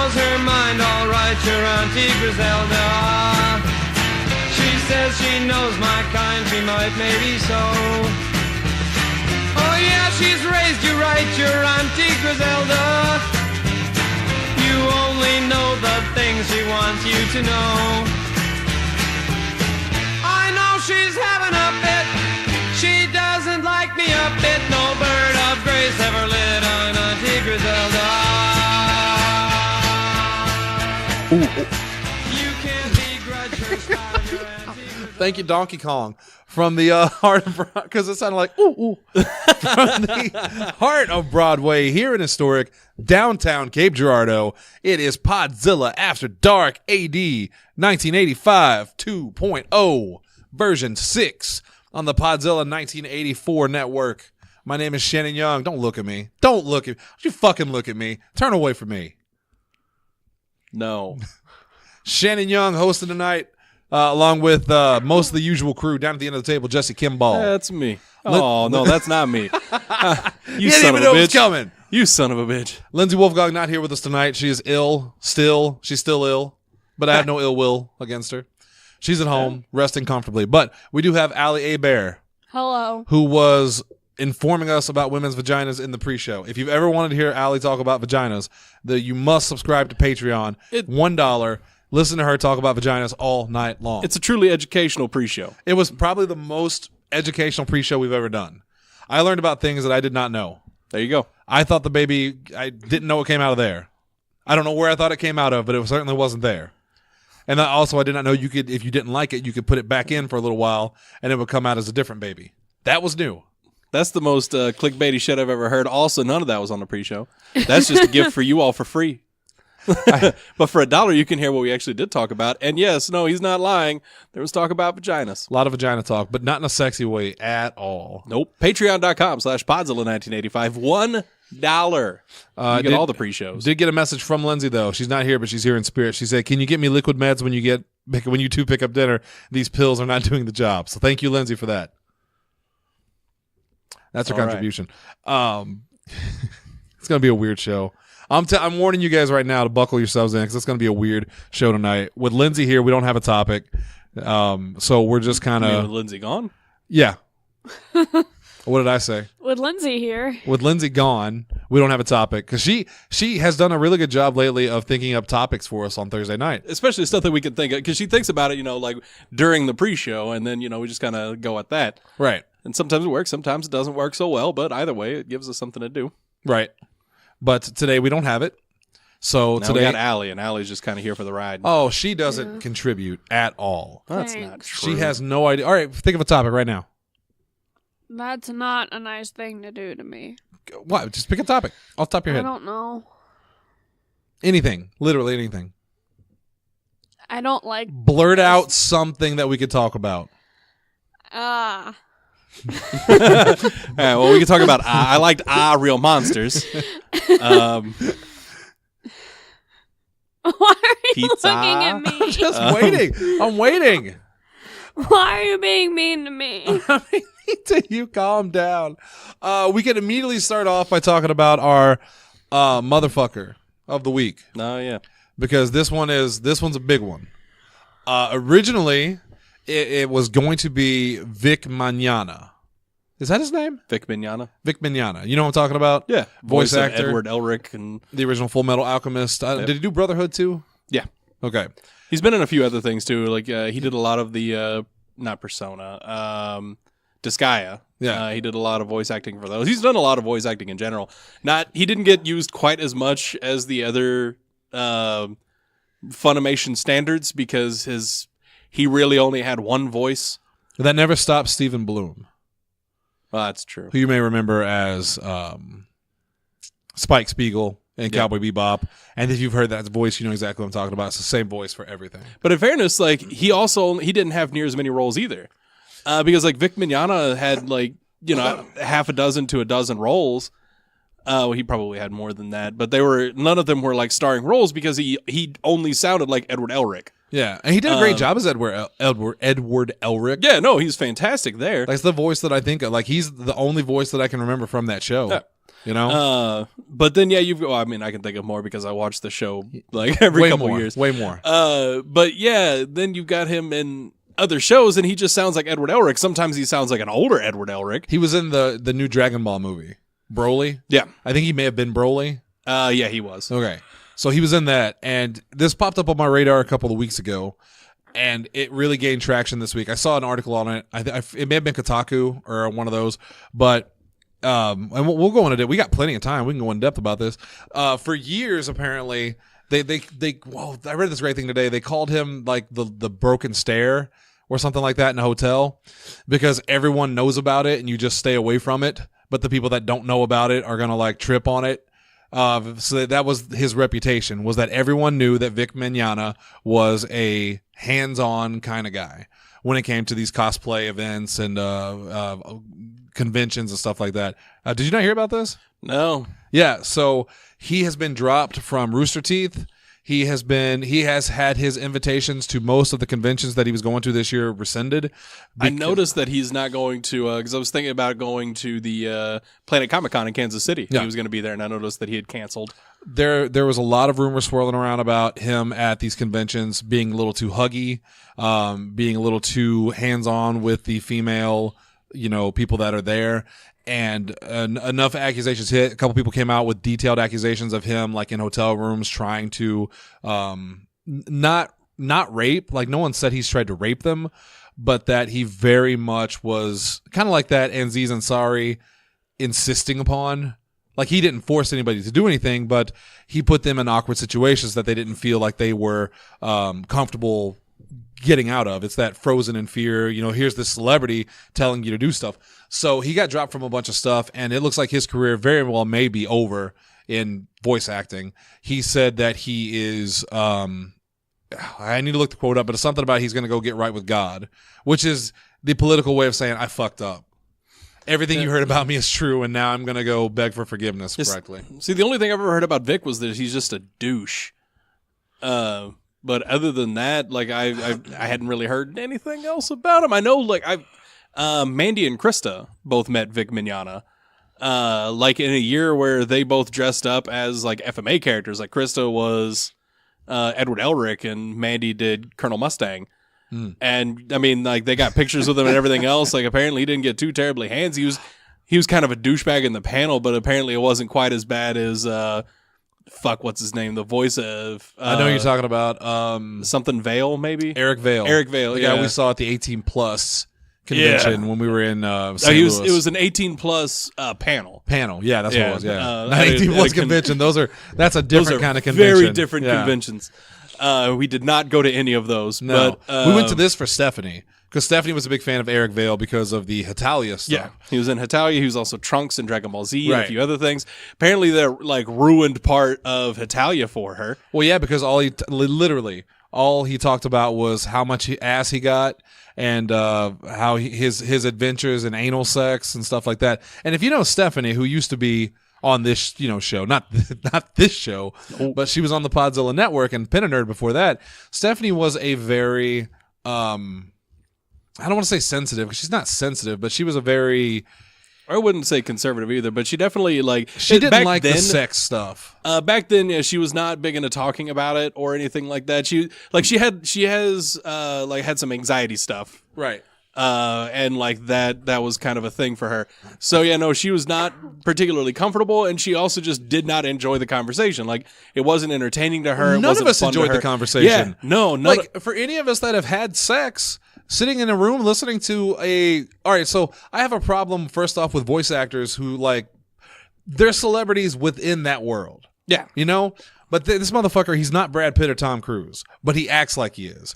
knows her mind all right, your Auntie Griselda. She says she knows my kind, she might maybe so. Oh yeah, she's raised you right, your Auntie Griselda. You only know the things she wants you to know. I know she's having a fit, she doesn't like me a bit. No bird of grace ever lit on Auntie Griselda. You can't begrudge her style, your Auntie Griselda. Thank you, Donkey Kong, from the heart of because it sounded like ooh from the heart of Broadway here in historic downtown Cape Girardeau. It is Podzilla After Dark AD 1985 2.0 version 6 on the Podzilla 1984 network. My name is Shannon Young. Don't look at me. Don't look at me. Don't you fucking look at me. Turn away from me. No. Shannon Young hosting tonight. Along with most of the usual crew down at the end of the table, Jesse Kimball. That's me. Oh, no, that's not me. You didn't son even of know a it was bitch. coming. You son of a bitch. Lindsey Wolfgang not here with us tonight. She is ill still. She's still ill, but I have no ill will against her. She's at home, resting comfortably. But we do have Allie Hebert, Hello. who was informing us about women's vaginas in the pre-show. If you've ever wanted to hear Allie talk about vaginas, you must subscribe to Patreon. $1. Listen to her talk about vaginas all night long. It's a truly educational pre-show. It was probably the most educational pre-show we've ever done. I learned about things that I did not know. There you go. I thought the baby, I didn't know it came out of there. I don't know where I thought it came out of, but it certainly wasn't there. And also, I did not know you could, if you didn't like it, you could put it back in for a little while and it would come out as a different baby. That was new. That's the most clickbaity shit I've ever heard. Also, none of that was on the pre-show. That's just a gift for you all for free. But for $1, you can hear what we actually did talk about. And yes, no, he's not lying. There was talk about vaginas. A lot of vagina talk, but not in a sexy way at all. Nope. Patreon.com/Podzilla1985. $1. You get all the pre-shows. Did get a message from Lindsay, though. She's not here, but she's here in spirit. She said, can you get me liquid meds when you two pick up dinner? These pills are not doing the job. So thank you, Lindsay, for that. That's her contribution. Right. It's going to be a weird show. I'm warning you guys right now to buckle yourselves in because it's going to be a weird show tonight. With Lindsay here, we don't have a topic. So we're just kind of... With Lindsay gone? Yeah. What did I say? With Lindsay here. With Lindsay gone, we don't have a topic because she has done a really good job lately of thinking up topics for us on Thursday night. Especially stuff that we can think of because she thinks about it, like during the pre-show and then, we just kind of go at that. Right. And sometimes it works, sometimes it doesn't work so well, but either way, it gives us something to do. Right. But today we don't have it. So now today we got Allie, and Allie's just kind of here for the ride. Oh, she doesn't contribute at all. That's not true. She has no idea. All right, think of a topic right now. That's not a nice thing to do to me. What? Just pick a topic off the top of your head. I don't know. Anything. Literally anything. I don't like... Blurt out something that we could talk about. Well, we can talk about I liked real monsters. Why are you Pizza. looking at me? Just waiting. I'm waiting. Why are you being mean to me? Till you calm down. We can immediately start off by talking about our motherfucker of the week. Oh, yeah. Because this one's a big one. Originally, it was going to be Vic Mignogna. Is that his name? Vic Mignogna. Vic Mignogna. You know what I'm talking about? Yeah. Voice of actor. Edward Elric. And the original Full Metal Alchemist. Did he do Brotherhood too? Yeah. Okay. He's been in a few other things too. Like he did a lot of the, not Persona, Disgaea. Yeah. He did a lot of voice acting for those. He's done a lot of voice acting in general. He didn't get used quite as much as the other Funimation standards because he really only had one voice. That never stopped Stephen Bloom. Well, that's true. Who you may remember as Spike Spiegel in Cowboy Bebop. And if you've heard that voice, you know exactly what I'm talking about. It's the same voice for everything. But in fairness, he didn't have near as many roles either. Because Vic Mignogna had half a dozen to a dozen roles. He probably had more than that, but none of them were starring roles because he only sounded like Edward Elric. Yeah, and he did a great job as Edward Elric. Yeah, no, he's fantastic there. That's the voice that I think of. Like, he's the only voice that I can remember from that show. Yeah. You know? But then, yeah, I can think of more because I watch the show like every couple years. Way more. But yeah, then you've got him in other shows, and he just sounds like Edward Elric. Sometimes he sounds like an older Edward Elric. He was in the new Dragon Ball movie, Broly. Yeah. I think he may have been Broly. Yeah, he was. Okay. So he was in that, and this popped up on my radar a couple of weeks ago, and it really gained traction this week. I saw an article on it. It may have been Kotaku or one of those, but and we'll go into it. We got plenty of time. We can go in depth about this. For years, apparently, I read this great thing today. They called him like the broken stair or something like that in a hotel because everyone knows about it and you just stay away from it. But the people that don't know about it are gonna like trip on it. So that was his reputation, was that everyone knew that Vic Mignogna was a hands-on kind of guy when it came to these cosplay events and conventions and stuff like that. Did you not hear about this? No. Yeah, so he has been dropped from Rooster Teeth. He has had his invitations to most of the conventions that he was going to this year rescinded. I noticed that he's not going to, because I was thinking about going to the Planet Comic Con in Kansas City. Yeah. He was going to be there, and I noticed that he had canceled. There was a lot of rumors swirling around about him at these conventions being a little too huggy, being a little too hands-on with the female, people that are there. And enough accusations hit. A couple people came out with detailed accusations of him, like in hotel rooms, trying to not rape. Like, no one said he's tried to rape them, but that he very much was kind of like that Aziz Ansari insisting upon. Like, he didn't force anybody to do anything, but he put them in awkward situations that they didn't feel like they were comfortable getting out of. It's that frozen in fear, here's this celebrity telling you to do stuff. So he got dropped from a bunch of stuff, and it looks like his career very well may be over in voice acting. He said that he is, I need to look the quote up, but it's something about he's going to go get right with God, which is the political way of saying, I fucked up. Everything you heard about me is true, and now I'm going to go beg for forgiveness correctly. See, the only thing I've ever heard about Vic was that he's just a douche. But other than that, like I hadn't really heard anything else about him. I know, like Mandy and Krista both met Vic Mignogna, like in a year where they both dressed up as like FMA characters. Like Krista was Edward Elric and Mandy did Colonel Mustang. And I mean, like they got pictures with him and everything else. Like apparently he didn't get too terribly handsy. He was kind of a douchebag in the panel, but apparently it wasn't quite as bad as what's his name? The voice of I know you're talking about something Vale, maybe Eric Vale. The guy we saw at the 18 plus convention when we were in St. Louis. It was an 18 plus panel. Yeah, that's what it was. Yeah, not 18 plus convention. That's a different kind of convention. Very different conventions. We did not go to any of those. No, but, we went to this for Stephanie. Because Stephanie was a big fan of Eric Vale because of the Hetalia stuff. Yeah, he was in Hetalia. He was also Trunks in Dragon Ball Z and a few other things. Apparently, they're like ruined part of Hetalia for her. Well, yeah, because all he talked about was how much ass he got and how his adventures and anal sex and stuff like that. And if you know Stephanie, who used to be on this show, not this show, but she was on the Podzilla Network and Pin a Nerd before that. Stephanie was a very I don't want to say sensitive because she's not sensitive, but she was a very. I wouldn't say conservative either, but she definitely she didn't like the sex stuff. Back then, yeah, she was not big into talking about it or anything like that. She has had some anxiety stuff, right? And like that was kind of a thing for her. So yeah, no, she was not particularly comfortable, and she also just did not enjoy the conversation. Like it wasn't entertaining to her. None of us enjoyed the conversation. Yeah, no, for any of us that have had sex. Sitting in a room listening to all right, so I have a problem first off with voice actors who they're celebrities within that world. Yeah. But this motherfucker, he's not Brad Pitt or Tom Cruise, but he acts like he is.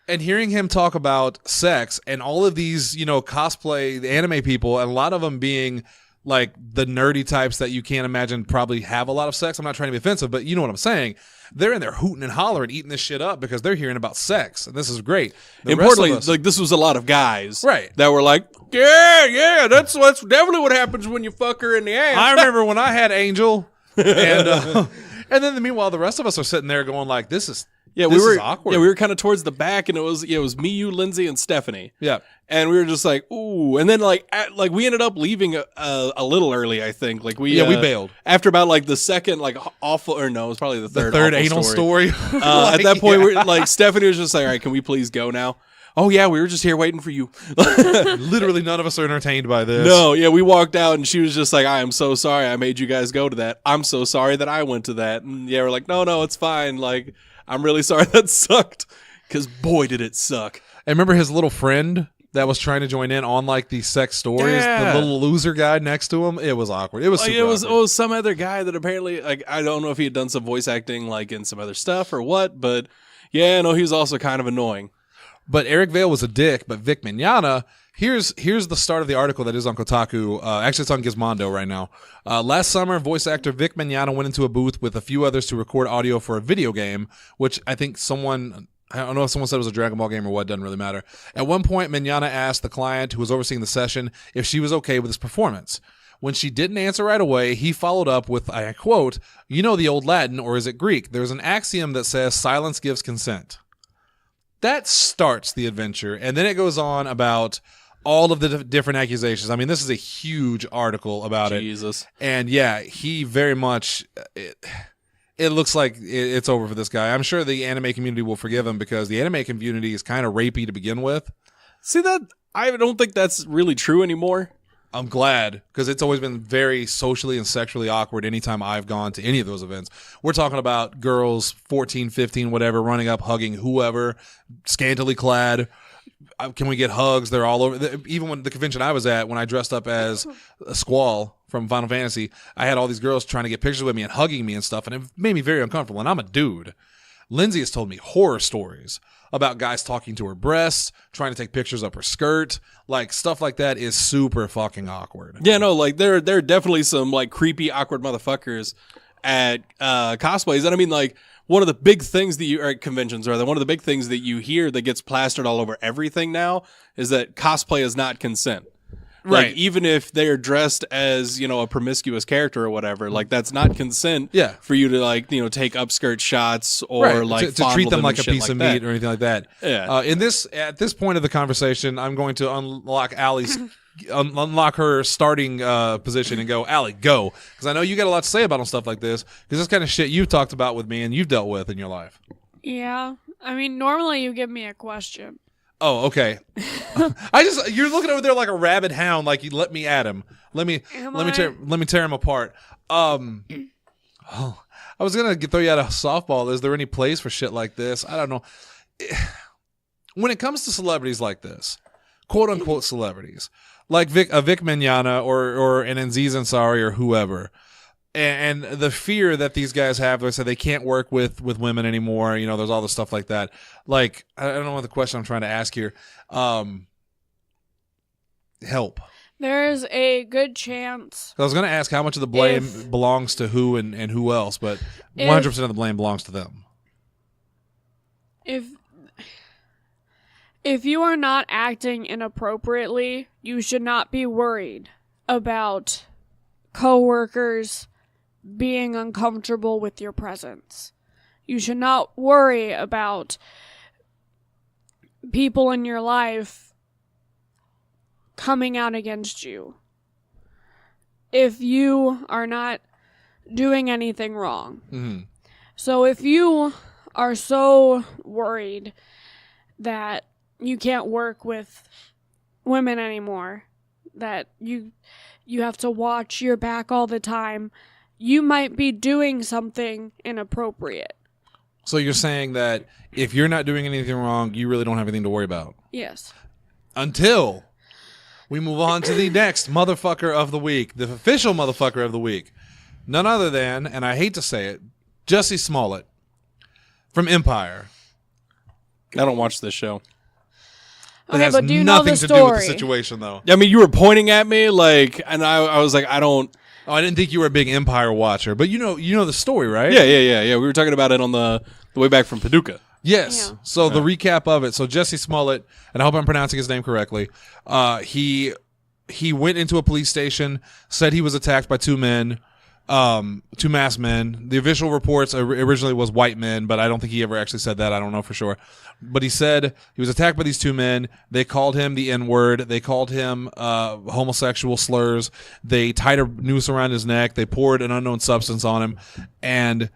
And hearing him talk about sex and all of these, cosplay, the anime people, and a lot of them being like the nerdy types that you can't imagine probably have a lot of sex. I'm not trying to be offensive, but you know what I'm saying. They're in there hooting and hollering, eating this shit up because they're hearing about sex. And this is great. Importantly, this was a lot of guys right. that were like, yeah, that's definitely what happens when you fuck her in the ass. I remember when I had Angel. And then meanwhile, the rest of us are sitting there going like, this is Yeah, This we is were awkward. Yeah, we were kind of towards the back, and it was me, you, Lindsey, and Stephanie. Yeah. And we were just like, ooh. And then like we ended up leaving a little early, I think. Like we bailed after about like the second like awful, or no, it was probably the third awful anal story. At that point, we're like Stephanie was just like, all right, can we please go now? Oh yeah, we were just here waiting for you. Literally none of us are entertained by this. No, yeah, we walked out and she was just like, I am so sorry I made you guys go to that. I'm so sorry that I went to that. And yeah, we're like, no, it's fine. Like, I'm really sorry that sucked. Because boy, did it suck. And remember his little friend that was trying to join in on like these sex stories? Yeah. The little loser guy next to him? It was awkward. It was super awkward. It was some other guy that apparently, like, I don't know if he had done some voice acting like in some other stuff or what, but yeah, no, he was also kind of annoying. But Eric Vale was a dick, but Vic Mignogna, here's the start of the article that is on Kotaku. Actually, it's on Gizmondo right now. Last summer, voice actor Vic Mignogna went into a booth with a few others to record audio for a video game, which I think I don't know if someone said it was a Dragon Ball game or what, doesn't really matter. At one point, Mignogna asked the client who was overseeing the session if she was okay with his performance. When she didn't answer right away, he followed up with, I quote, "You know the old Latin, or is it Greek? There's an axiom that says silence gives consent." That starts the adventure, and then it goes on about all of the different accusations. I mean, this is a huge article about Jesus. it. And yeah, he very much... It looks like it's over for this guy. I'm sure the anime community will forgive him because the anime community is kind of rapey to begin with. See that? I don't think that's really true anymore. I'm glad, because it's always been very socially and sexually awkward anytime I've gone to any of those events. We're talking about girls 14, 15, whatever, running up, hugging whoever, scantily clad. Can we get hugs? They're all over. Even when the convention I was at, when I dressed up as a Squall from Final Fantasy, I had all these girls trying to get pictures with me and hugging me and stuff, and it made me very uncomfortable, and I'm a dude. Lindsey has told me horror stories about guys talking to her breasts, trying to take pictures of her skirt. Like, stuff like that is super fucking awkward. Yeah, no, like, there are definitely some, like, creepy, awkward motherfuckers at cosplays. And I mean, like, one of the big things that you, or at conventions, rather, one of the big things that you hear that gets plastered all over everything now is that cosplay is not consent. Like, Right. even if they're dressed as, a promiscuous character or whatever, like, that's not consent Yeah. for you to, like, take upskirt shots or, Right. like, to treat them like a and shit piece of that. meat or anything like that. Yeah. At this point of the conversation, I'm going to unlock Allie's unlock her starting position and go, Allie, go, because I know you got a lot to say about stuff like this, because this kind of shit you've talked about with me and you've dealt with in your life. Yeah. I mean, normally you give me a question. Oh, okay. You're looking over there like a rabid hound, like you let me at him. Let me tear him apart. I was gonna throw you out a softball. Is there any place for shit like this? I don't know. When it comes to celebrities like this, quote unquote celebrities, like Vic Mignogna or an Aziz Ansari or whoever, and the fear that these guys have, they say they can't work with women anymore. There's all this stuff like that. Like, I don't know what the question I'm trying to ask here. Help. There's a good chance. I was going to ask how much of the blame belongs to who and who else, but 100% of the blame belongs to them. If you are not acting inappropriately, you should not be worried about coworkers being uncomfortable with your presence. You should not worry about people in your life coming out against you if you are not doing anything wrong. Mm-hmm. So if you are so worried that you can't work with women anymore, that you have to watch your back all the time, you might be doing something inappropriate. So you're saying that if you're not doing anything wrong, you really don't have anything to worry about? Yes. Until we move on to the next motherfucker of the week, the official motherfucker of the week. None other than, and I hate to say it, Jussie Smollett from Empire. I don't watch this show. Okay, but do you know the nothing to do with the story? situation, though. I mean, you were pointing at me, like, and I was like, I don't. Oh, I didn't think you were a big Empire watcher, but you know the story, right? Yeah. We were talking about it on the way back from Paducah. Yes. Yeah. So the recap of it. So Jussie Smollett, and I hope I'm pronouncing his name correctly. He went into a police station, said he was attacked by two men. two masked men. The official reports originally was white men, but I don't think he ever actually said that. I don't know for sure. But he said he was attacked by these two men. They called him the N-word. They called him homosexual slurs. They tied a noose around his neck. They poured an unknown substance on him. And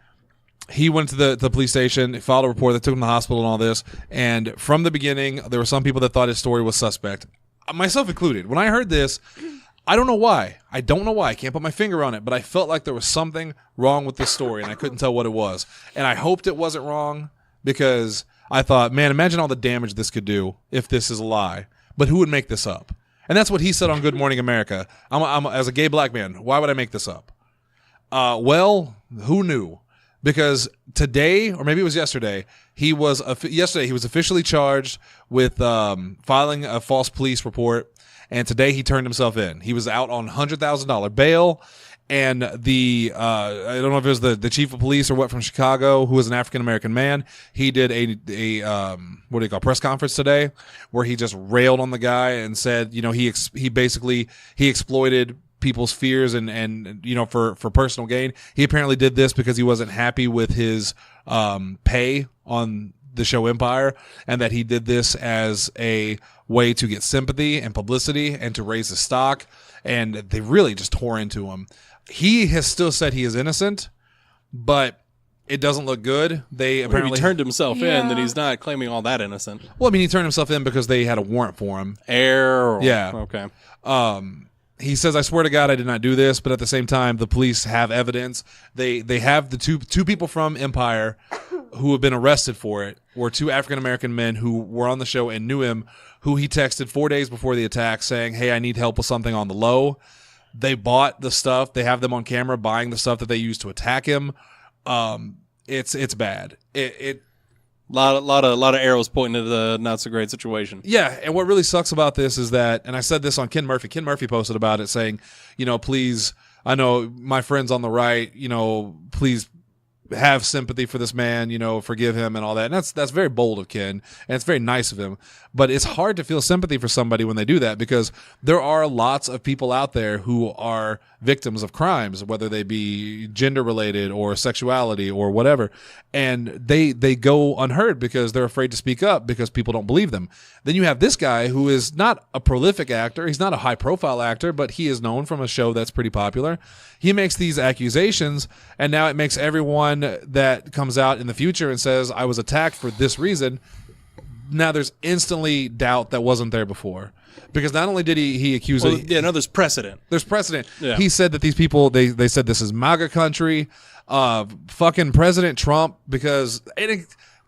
he went to the police station, filed a report. They took him to the hospital and all this. And from the beginning, there were some people that thought his story was suspect, myself included. When I heard this, I don't know why. I can't put my finger on it, but I felt like there was something wrong with this story, and I couldn't tell what it was. And I hoped it wasn't wrong because I thought, man, imagine all the damage this could do if this is a lie. But who would make this up? And that's what he said on Good Morning America. I'm as a gay black man, why would I make this up? Well, who knew? Because today, or maybe it was yesterday, he was officially charged with filing a false police report. And today he turned himself in. He was out on $100,000 bail. And I don't know if it was the chief of police or what from Chicago, who was an African-American man. He did a press conference today where he just railed on the guy and said, he basically exploited people's fears and for personal gain. He apparently did this because he wasn't happy with his pay on the show Empire, and that he did this as a way to get sympathy and publicity and to raise his stock. And they really just tore into him. He has still said he is innocent, but it doesn't look good. They apparently turned himself in, that he's not claiming all that innocent. Well, I mean, he turned himself in because they had a warrant for him. Yeah. Okay. He says, I swear to God, I did not do this, but at the same time, the police have evidence. They have the two people from Empire who have been arrested for it, were two African-American men who were on the show and knew him, who he texted 4 days before the attack saying, hey, I need help with something on the low. They bought the stuff. They have them on camera buying the stuff that they used to attack him. It's bad. Lot of arrows pointing to the not so great situation. Yeah, and what really sucks about this is that, and I said this on Ken Murphy. Ken Murphy posted about it saying, please, I know my friends on the right, please have sympathy for this man, forgive him and all that. And that's very bold of Ken, and it's very nice of him. But it's hard to feel sympathy for somebody when they do that, because there are lots of people out there who are victims of crimes, whether they be gender related or sexuality or whatever. And they go unheard because they're afraid to speak up because people don't believe them. Then you have this guy who is not a prolific actor. He's not a high profile actor, but he is known from a show that's pretty popular. He makes these accusations, and now it makes everyone that comes out in the future and says, I was attacked for this reason. Now there's instantly doubt that wasn't there before. Because not only did he accuse... there's precedent. There's precedent. Yeah. He said that these people, they said this is MAGA country, fucking President Trump, because...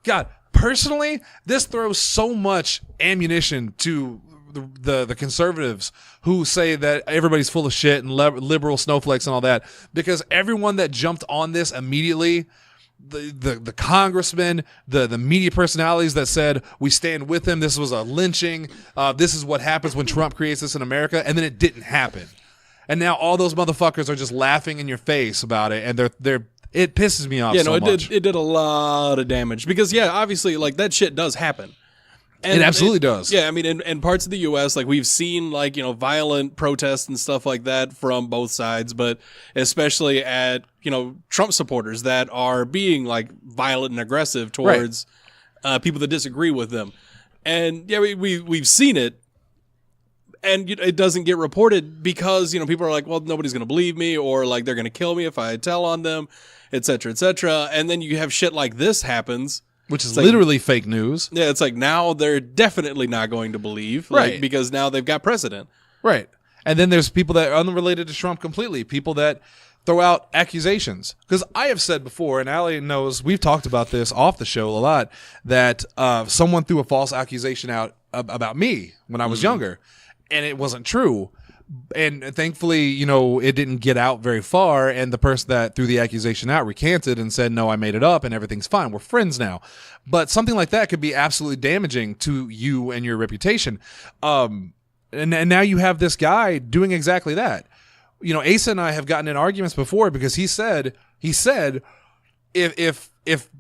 God, personally, this throws so much ammunition to the conservatives who say that everybody's full of shit and liberal snowflakes and all that, because everyone that jumped on this immediately... The congressmen, the media personalities that said we stand with him, this was a lynching, this is what happens when Trump creates this in America, and then it didn't happen, and now all those motherfuckers are just laughing in your face about it, and it pisses me off. It did a lot of damage, because obviously that shit does happen. And it absolutely does. Yeah, I mean, in parts of the U.S., we've seen, violent protests and stuff like that from both sides, but especially at, Trump supporters that are being, violent and aggressive towards people that disagree with them. And, we've seen it, and it doesn't get reported because, people are like, well, nobody's going to believe me, or, they're going to kill me if I tell on them, et cetera, et cetera. And then you have shit like this happens. Which is literally fake news. Yeah, it's now they're definitely not going to believe. Right. Because now they've got precedent. Right. And then there's people that are unrelated to Trump completely. People that throw out accusations. Because I have said before, and Allie knows, we've talked about this off the show a lot, that someone threw a false accusation out about me when I was younger. And it wasn't true. And thankfully, it didn't get out very far, and the person that threw the accusation out recanted and said, no, I made it up and everything's fine. We're friends now. But something like that could be absolutely damaging to you and your reputation. And now you have this guy doing exactly that. Asa and I have gotten in arguments before because he said if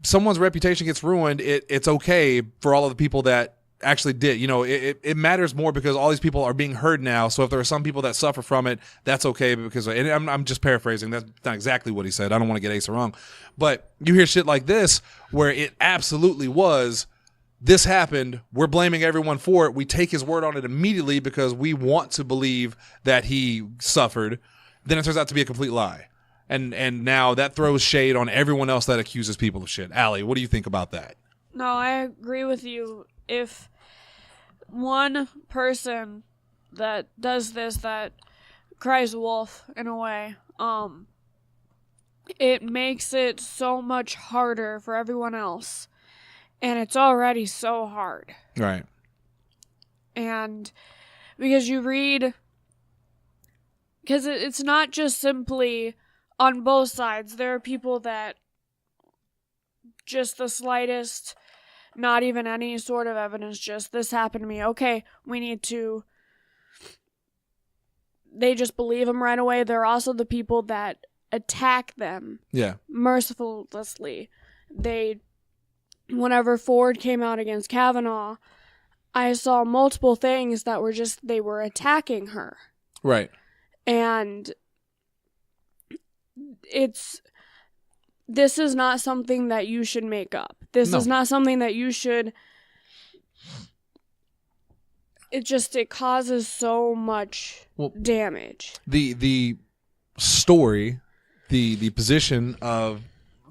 someone's reputation gets ruined, it's okay for all of the people that actually did. You know, it matters more because all these people are being heard now. So if there are some people that suffer from it, that's okay. Because and I'm just paraphrasing. That's not exactly what he said. I don't want to get Asa wrong. But you hear shit like this where it absolutely was, this happened, we're blaming everyone for it. We take his word on it immediately because we want to believe that he suffered. Then it turns out to be a complete lie. And now that throws shade on everyone else that accuses people of shit. Allie, what do you think about that? No, I agree with you. If one person that does this, that cries wolf in a way, it makes it so much harder for everyone else. And it's already so hard. Right. And because you read, because it's not just simply on both sides. There are people that just the slightest, not even any sort of evidence, just this happened to me. Okay, we need to. They just believe them right away. There are also the people that attack them. Yeah. Mercilessly. Whenever Ford came out against Kavanaugh, I saw multiple things that were just, they were attacking her. Right. And this is not something that you should make up. This is not something that you should, it causes so much damage. The story, the position of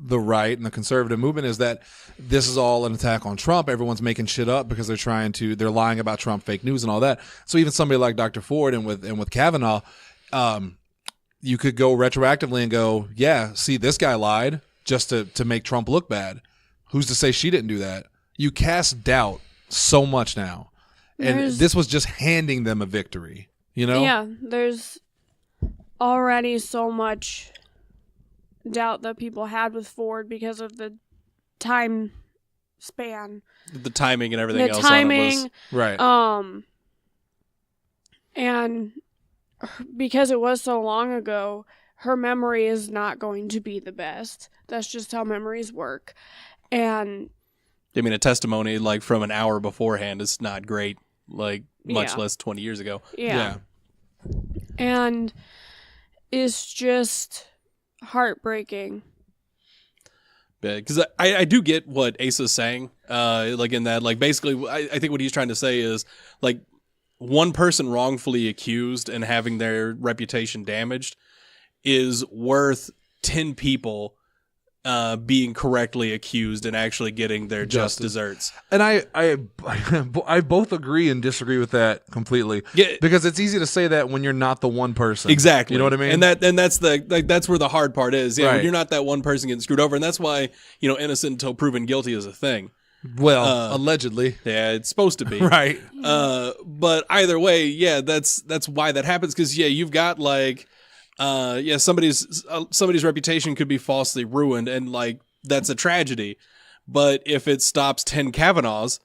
the right and the conservative movement is that this is all an attack on Trump. Everyone's making shit up because they're lying about Trump, fake news and all that. So even somebody like Dr. Ford and with Kavanaugh, you could go retroactively and go, yeah, see, this guy lied just to make Trump look bad. Who's to say she didn't do that? You cast doubt so much now. And this was just handing them a victory, you know? Yeah, there's already so much doubt that people had with Ford because of the time span. The timing and everything else timing, on it was. Right. And because it was so long ago, her memory is not going to be the best. That's just how memories work. And I mean, a testimony like from an hour beforehand is not great, like much less 20 years ago. Yeah. And it's just heartbreaking. Yeah, because I do get what Asa's saying, like in that, like basically, I think what he's trying to say is like one person wrongfully accused and having their reputation damaged is worth 10 people being correctly accused and actually getting their just desserts. And I both agree and disagree with that completely. Yeah. Because it's easy to say that when you're not the one person. Exactly. You know what I mean? And that's that's where the hard part is. Yeah, Right. when you're not that one person getting screwed over, and that's why, innocent until proven guilty is a thing. Well, allegedly. Yeah, it's supposed to be. Right. But either way, yeah, that's why that happens, because you've got like somebody's reputation could be falsely ruined, and like that's a tragedy. But if it stops 10 Kavanaughs,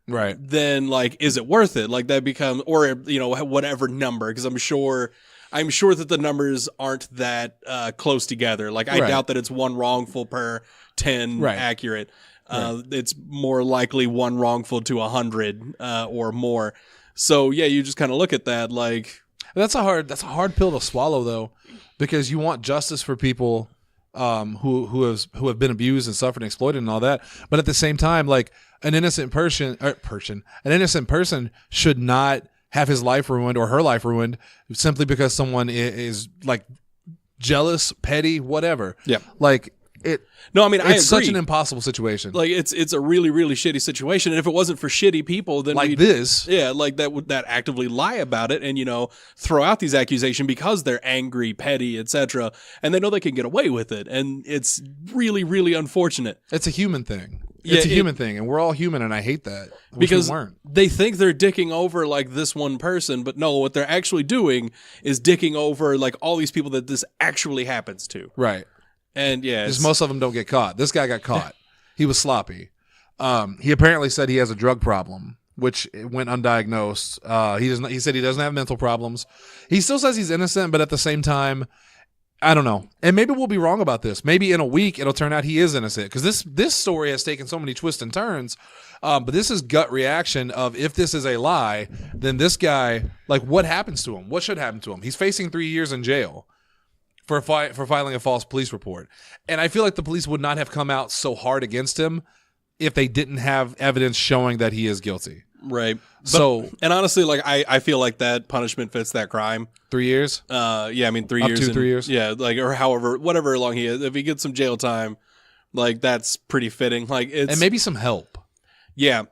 right, then like is it worth it? Like that becomes, or whatever number, because I'm sure that the numbers aren't that close together. Like I doubt that it's one wrongful per 10 accurate. It's more likely one wrongful to 100 or more. So yeah, you just kind of look at that like. That's a hard pill to swallow, though, because you want justice for people who have been abused and suffered and exploited and all that. But at the same time, like an innocent person should not have his life ruined or her life ruined simply because someone is like jealous, petty, whatever. Yeah, like it. No, I mean, I agree. It's such an impossible situation. Like it's a really, really shitty situation. And if it wasn't for shitty people, then like this, like that actively lie about it and throw out these accusations because they're angry, petty, etc. And they know they can get away with it. And it's really, really unfortunate. It's a human thing. It's a human thing, and we're all human, and I hate that. Because they think they're dicking over like this one person, but no, what they're actually doing is dicking over like all these people that this actually happens to. Right. And yeah, because most of them don't get caught. This guy got caught. He was sloppy. He apparently said he has a drug problem, which went undiagnosed. He said he doesn't have mental problems. He still says he's innocent, but at the same time, I don't know. And maybe we'll be wrong about this. Maybe in a week it'll turn out he is innocent, because this story has taken so many twists and turns. But this is gut reaction of, if this is a lie, then this guy, like, what happens to him? What should happen to him? He's facing 3 years in jail for filing a false police report. And I feel like the police would not have come out so hard against him if they didn't have evidence showing that he is guilty. Right. And honestly, like, I feel like that punishment fits that crime. 3 years? Yeah, I mean, 3 Up years. to 3 years? Yeah, like, or whatever long he is. If he gets some jail time, like, that's pretty fitting. Like, it's, And maybe some help, yeah,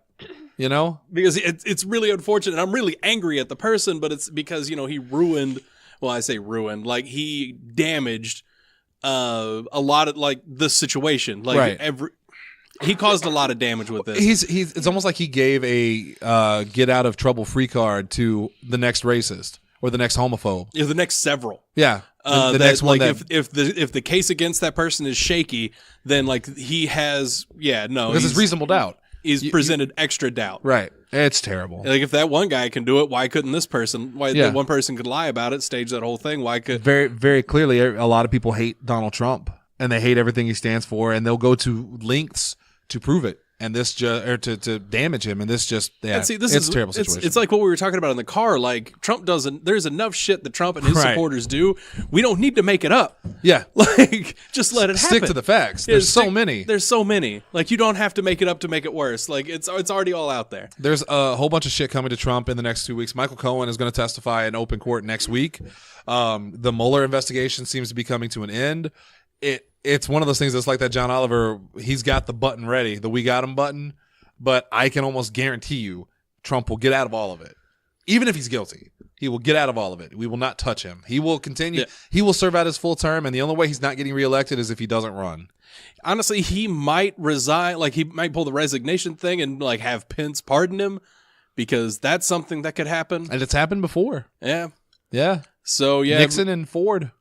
you know? because it's really unfortunate. I'm really angry at the person, but it's because, you know, he ruined, well, I say ruined, like, he damaged a lot of, like, the situation. Like, Right. He caused a lot of damage with this. He's it's almost like he gave a get out of trouble free card to the next racist or the next homophobe. Yeah, the next several. Yeah. The that, next one like, that, if the case against that person is shaky, then, like, he has, because it's reasonable doubt. He's presented extra doubt. Right. It's terrible. Like, if that one guy can do it, why couldn't this person? Why Yeah. that one person could lie about it, stage that whole thing? Why could? Very, very clearly, a lot of people hate Donald Trump, and they hate everything he stands for, and they'll go to lengths to prove it, and this to damage him, and this just And see, this it's is a terrible situation. It's like what we were talking about in the car. Like, Trump doesn't. There's enough shit that Trump and his Right. supporters do. We don't need to make it up. yeah. Like, just let it happen. Stick to the facts. Yeah, There's so many. There's so many. Like, you don't have to make it up to make it worse. Like, it's already all out there. There's a whole bunch of shit coming to Trump in the next 2 weeks. Michael Cohen is going to testify in open court next week. The Mueller investigation seems to be coming to an end. It's one of those things that's like that John Oliver, he's got the button ready, the "we got him" button, but I can almost guarantee you Trump will get out of all of it. Even if he's guilty, he will get out of all of it. We will not touch him. He will continue. Yeah. He will serve out his full term, and the only way he's not getting reelected is if he doesn't run. Honestly, he might resign. Like, he might pull the resignation thing and, like, have Pence pardon him, because that's something that could happen. And it's happened before. Yeah. Yeah. So, yeah. Nixon and Ford.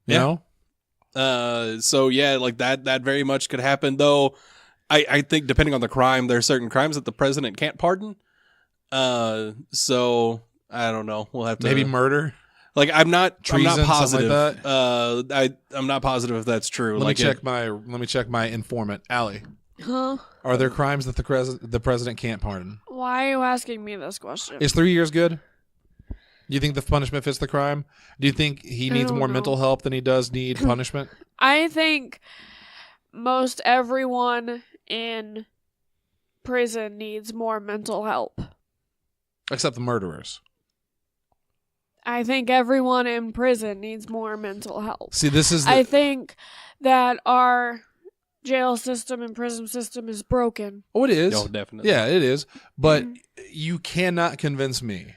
You Yeah. know? So yeah, like that very much could happen, though. I think depending on the crime, there are certain crimes that the president can't pardon. So I don't know. We'll have to Maybe murder. Like, I'm not Treason, positive. something like I'm not positive if that's true. Let me check my informant, Allie. Huh? Are there crimes that the president can't pardon? Why are you asking me this question? Is 3 years good? Do you think the punishment fits the crime? Do you think he needs don't more know. mental help than he does need punishment? I think most everyone in prison needs more mental help. Except the murderers. I think everyone in prison needs more mental help. See, this is I think that our jail system and prison system is broken. Oh, it is. Oh, definitely. Yeah, it is. But you cannot convince me.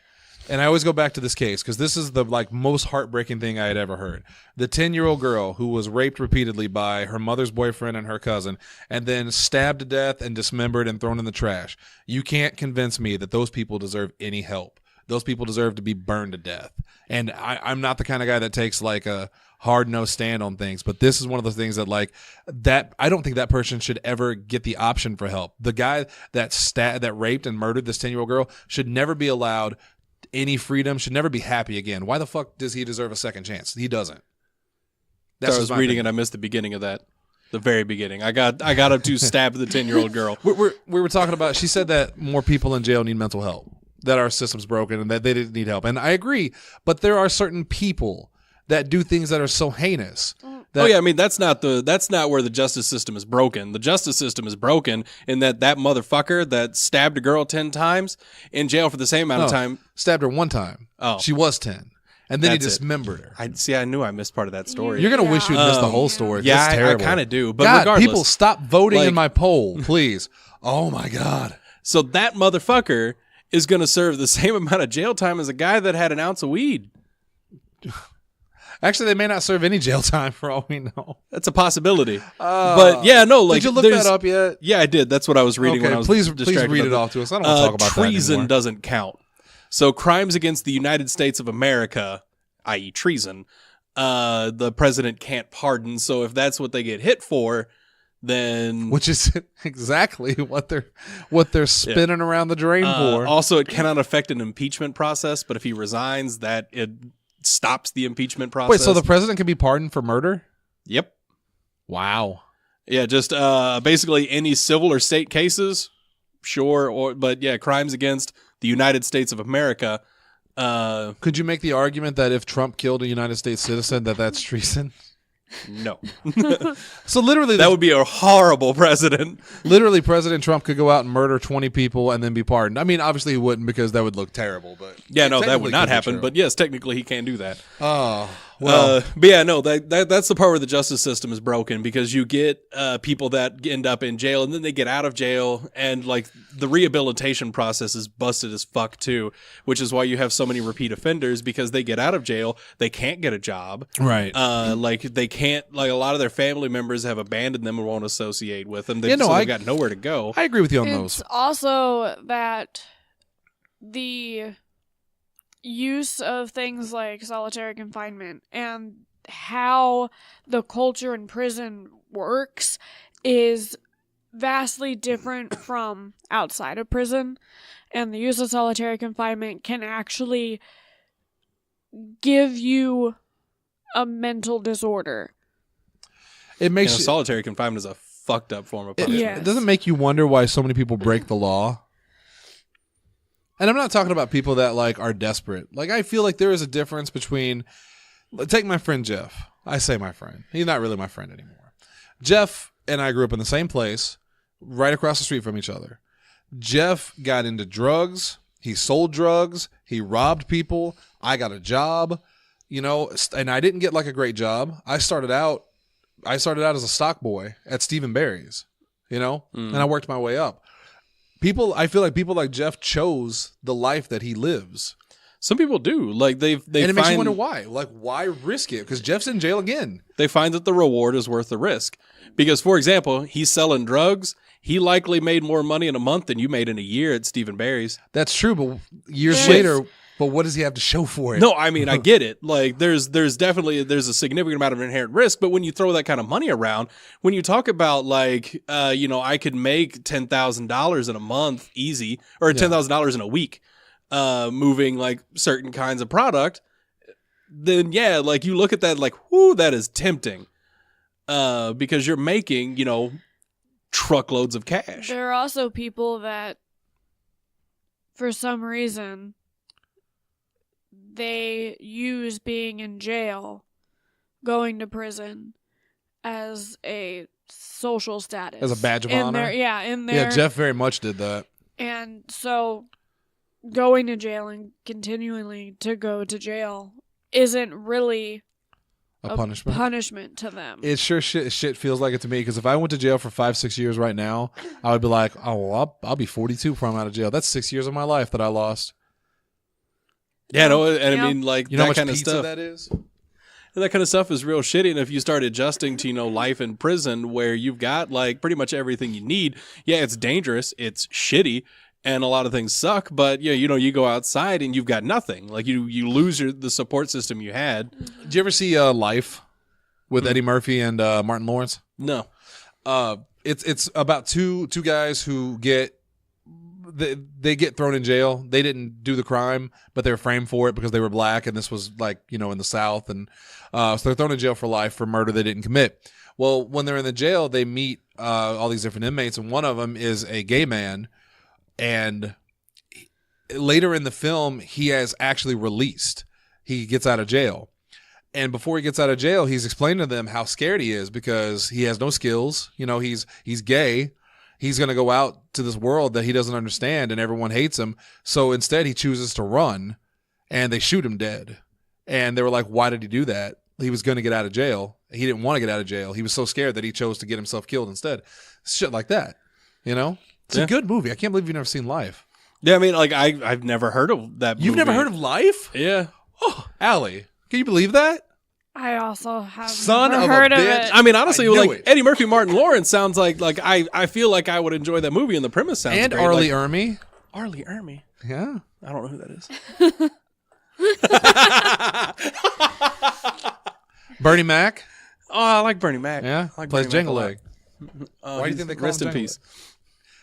And I always go back to this case because this is the most heartbreaking thing I had ever heard. The 10-year-old girl who was raped repeatedly by her mother's boyfriend and her cousin, and then stabbed to death and dismembered and thrown in the trash. You can't convince me that those people deserve any help. Those people deserve to be burned to death. And I'm not the kind of guy that takes a hard-nosed stand on things, but this is one of those things that I don't think that person should ever get the option for help. The guy that raped and murdered this 10-year-old girl should never be allowed any freedom, should never be happy again. Why the fuck does he deserve a second chance? He doesn't. I was reading and I missed the beginning of that. The very beginning. I got up to stab the 10-year-old girl. We were talking about, she said that more people in jail need mental help, that our system's broken and that they didn't need help. And I agree, but there are certain people that do things that are so heinous. Oh yeah, I mean that's not where the justice system is broken. The justice system is broken in that motherfucker that stabbed a girl 10 times in jail for the same amount of time. Stabbed her one time. Oh. She was 10. And then he That's it. dismembered her. I knew I missed part of that story. You're going to wish you'd missed the whole story. Yeah, It's I terrible. kind of do. But God, regardless, people stop voting in like- my poll, please. Oh my God. so that motherfucker is going to serve the same amount of jail time as a guy that had an ounce of weed. Actually, they may not serve any jail time for all we know. That's a possibility. But yeah, no, like Did you look there's- that up yet? Yeah, I did. That's what I was reading when I was please distracted read by it the- off to us. I don't want to talk about that treason anymore. doesn't count. So crimes against the United States of America, i.e. treason, the president can't pardon. So if that's what they get hit for, then Which is exactly what they're spinning around the drain for. also it cannot affect an impeachment process. But if he resigns, that it stops the impeachment process. Wait, so the president can be pardoned for murder? Yep. Wow. Yeah, just basically any civil or state cases, sure, but yeah, crimes against the United States of America. Could you make the argument that if Trump killed a United States citizen, that's treason? No. So literally, That would be a horrible precedent. literally, President Trump could go out and murder 20 people and then be pardoned. I mean, obviously he wouldn't because that would look terrible. But Yeah, no, that technically would not could be happen. true. But yes, technically he can do that. Oh, well, But yeah, no, that's the part where the justice system is broken because you get people that end up in jail and then they get out of jail and like the rehabilitation process is busted as fuck too, which is why you have so many repeat offenders because they get out of jail, they can't get a job. right. Like they can't, like a lot of their family members have abandoned them and won't associate with them. Yeah, no, They've I- got nowhere to go. I agree with you on It's those. also that the use of things like solitary confinement and how the culture in prison works is vastly different from outside of prison. And the use of solitary confinement can actually give you a mental disorder. It makes you, Solitary confinement is a fucked up form of punishment. Yeah. it doesn't make you wonder why so many people break the law. And I'm not talking about people that like are desperate. Like I feel like there is a difference between take my friend Jeff. I say my friend. He's not really my friend anymore. Jeff and I grew up in the same place, right across the street from each other. Jeff got into drugs. He sold drugs. He robbed people. I got a job, and I didn't get like a great job. I started out as a stock boy at Stephen Barry's, and I worked my way up. I feel like people like Jeff chose the life that he lives. Some people do. Like they And it makes you find wonder why. Like, why risk it? Because Jeff's in jail again. they find that the reward is worth the risk. Because, for example, he's selling drugs. He likely made more money in a month than you made in a year at Stephen Barry's. That's true, but years Yes. later, but what does he have to show for it? No, I mean, I get it. Like, there's definitely a significant amount of inherent risk. But when you throw that kind of money around, when you talk about like, I could make $10,000 in a month easy, or $10,000 in a week, moving like certain kinds of product, then yeah, like you look at that like, whoo, that is tempting, because you're making, truckloads of cash. There are also people that, for some reason, they use being in jail, going to prison, as a social status. As a badge of in honor? Their, in their, Yeah, Jeff very much did that. And so, going to jail and continually to go to jail isn't really A punishment. punishment to them. It sure shit feels like it to me, because if I went to jail for 5-6 years right now, I would be like, oh, well, I'll be 42 before I'm out of jail. That's 6 years of my life that I lost. Yeah, no, and Yeah. I mean, like You know how that much kind of pizza stuff. that is? And that kind of stuff is real shitty. And if you start adjusting to, life in prison where you've got like pretty much everything you need, yeah, it's dangerous, it's shitty, and a lot of things suck. But yeah, you go outside and you've got nothing. Like you lose the support system you had. Did you ever see Life with Eddie Murphy and Martin Lawrence? No. It's about two guys who get they get thrown in jail. They didn't do the crime, but they were framed for it because they were black, and this was like in the South, and so they're thrown in jail for life for murder they didn't commit. Well, when they're in the jail, they meet all these different inmates, and one of them is a gay man, and later in the film, he has actually released. He gets out of jail. And before he gets out of jail, he's explaining to them how scared he is because he has no skills. He's gay. He's going to go out to this world that he doesn't understand, and everyone hates him. So instead, he chooses to run, and they shoot him dead. And they were like, why did he do that? He was going to get out of jail. He didn't want to get out of jail. He was so scared that he chose to get himself killed instead. Shit like that. It's a good movie. I can't believe you've never seen Life. Yeah, I mean, like I've never heard of that movie. You've never heard of Life? Yeah. Oh, Allie, can you believe that? I also have Son never of a heard of bitch. it. I mean, honestly, I knew like it. Eddie Murphy, Martin Lawrence sounds like I feel like I would enjoy that movie, and the premise sounds And great. Arlie like, Ermy. Arlie Ermy. Yeah. I don't know who that is. Bernie Mac. Oh, I like Bernie Mac. Yeah. I like Plays Bernie Mac a Jenga lot. Leg. Why do you think they call rest him in Jenga peace? Leg?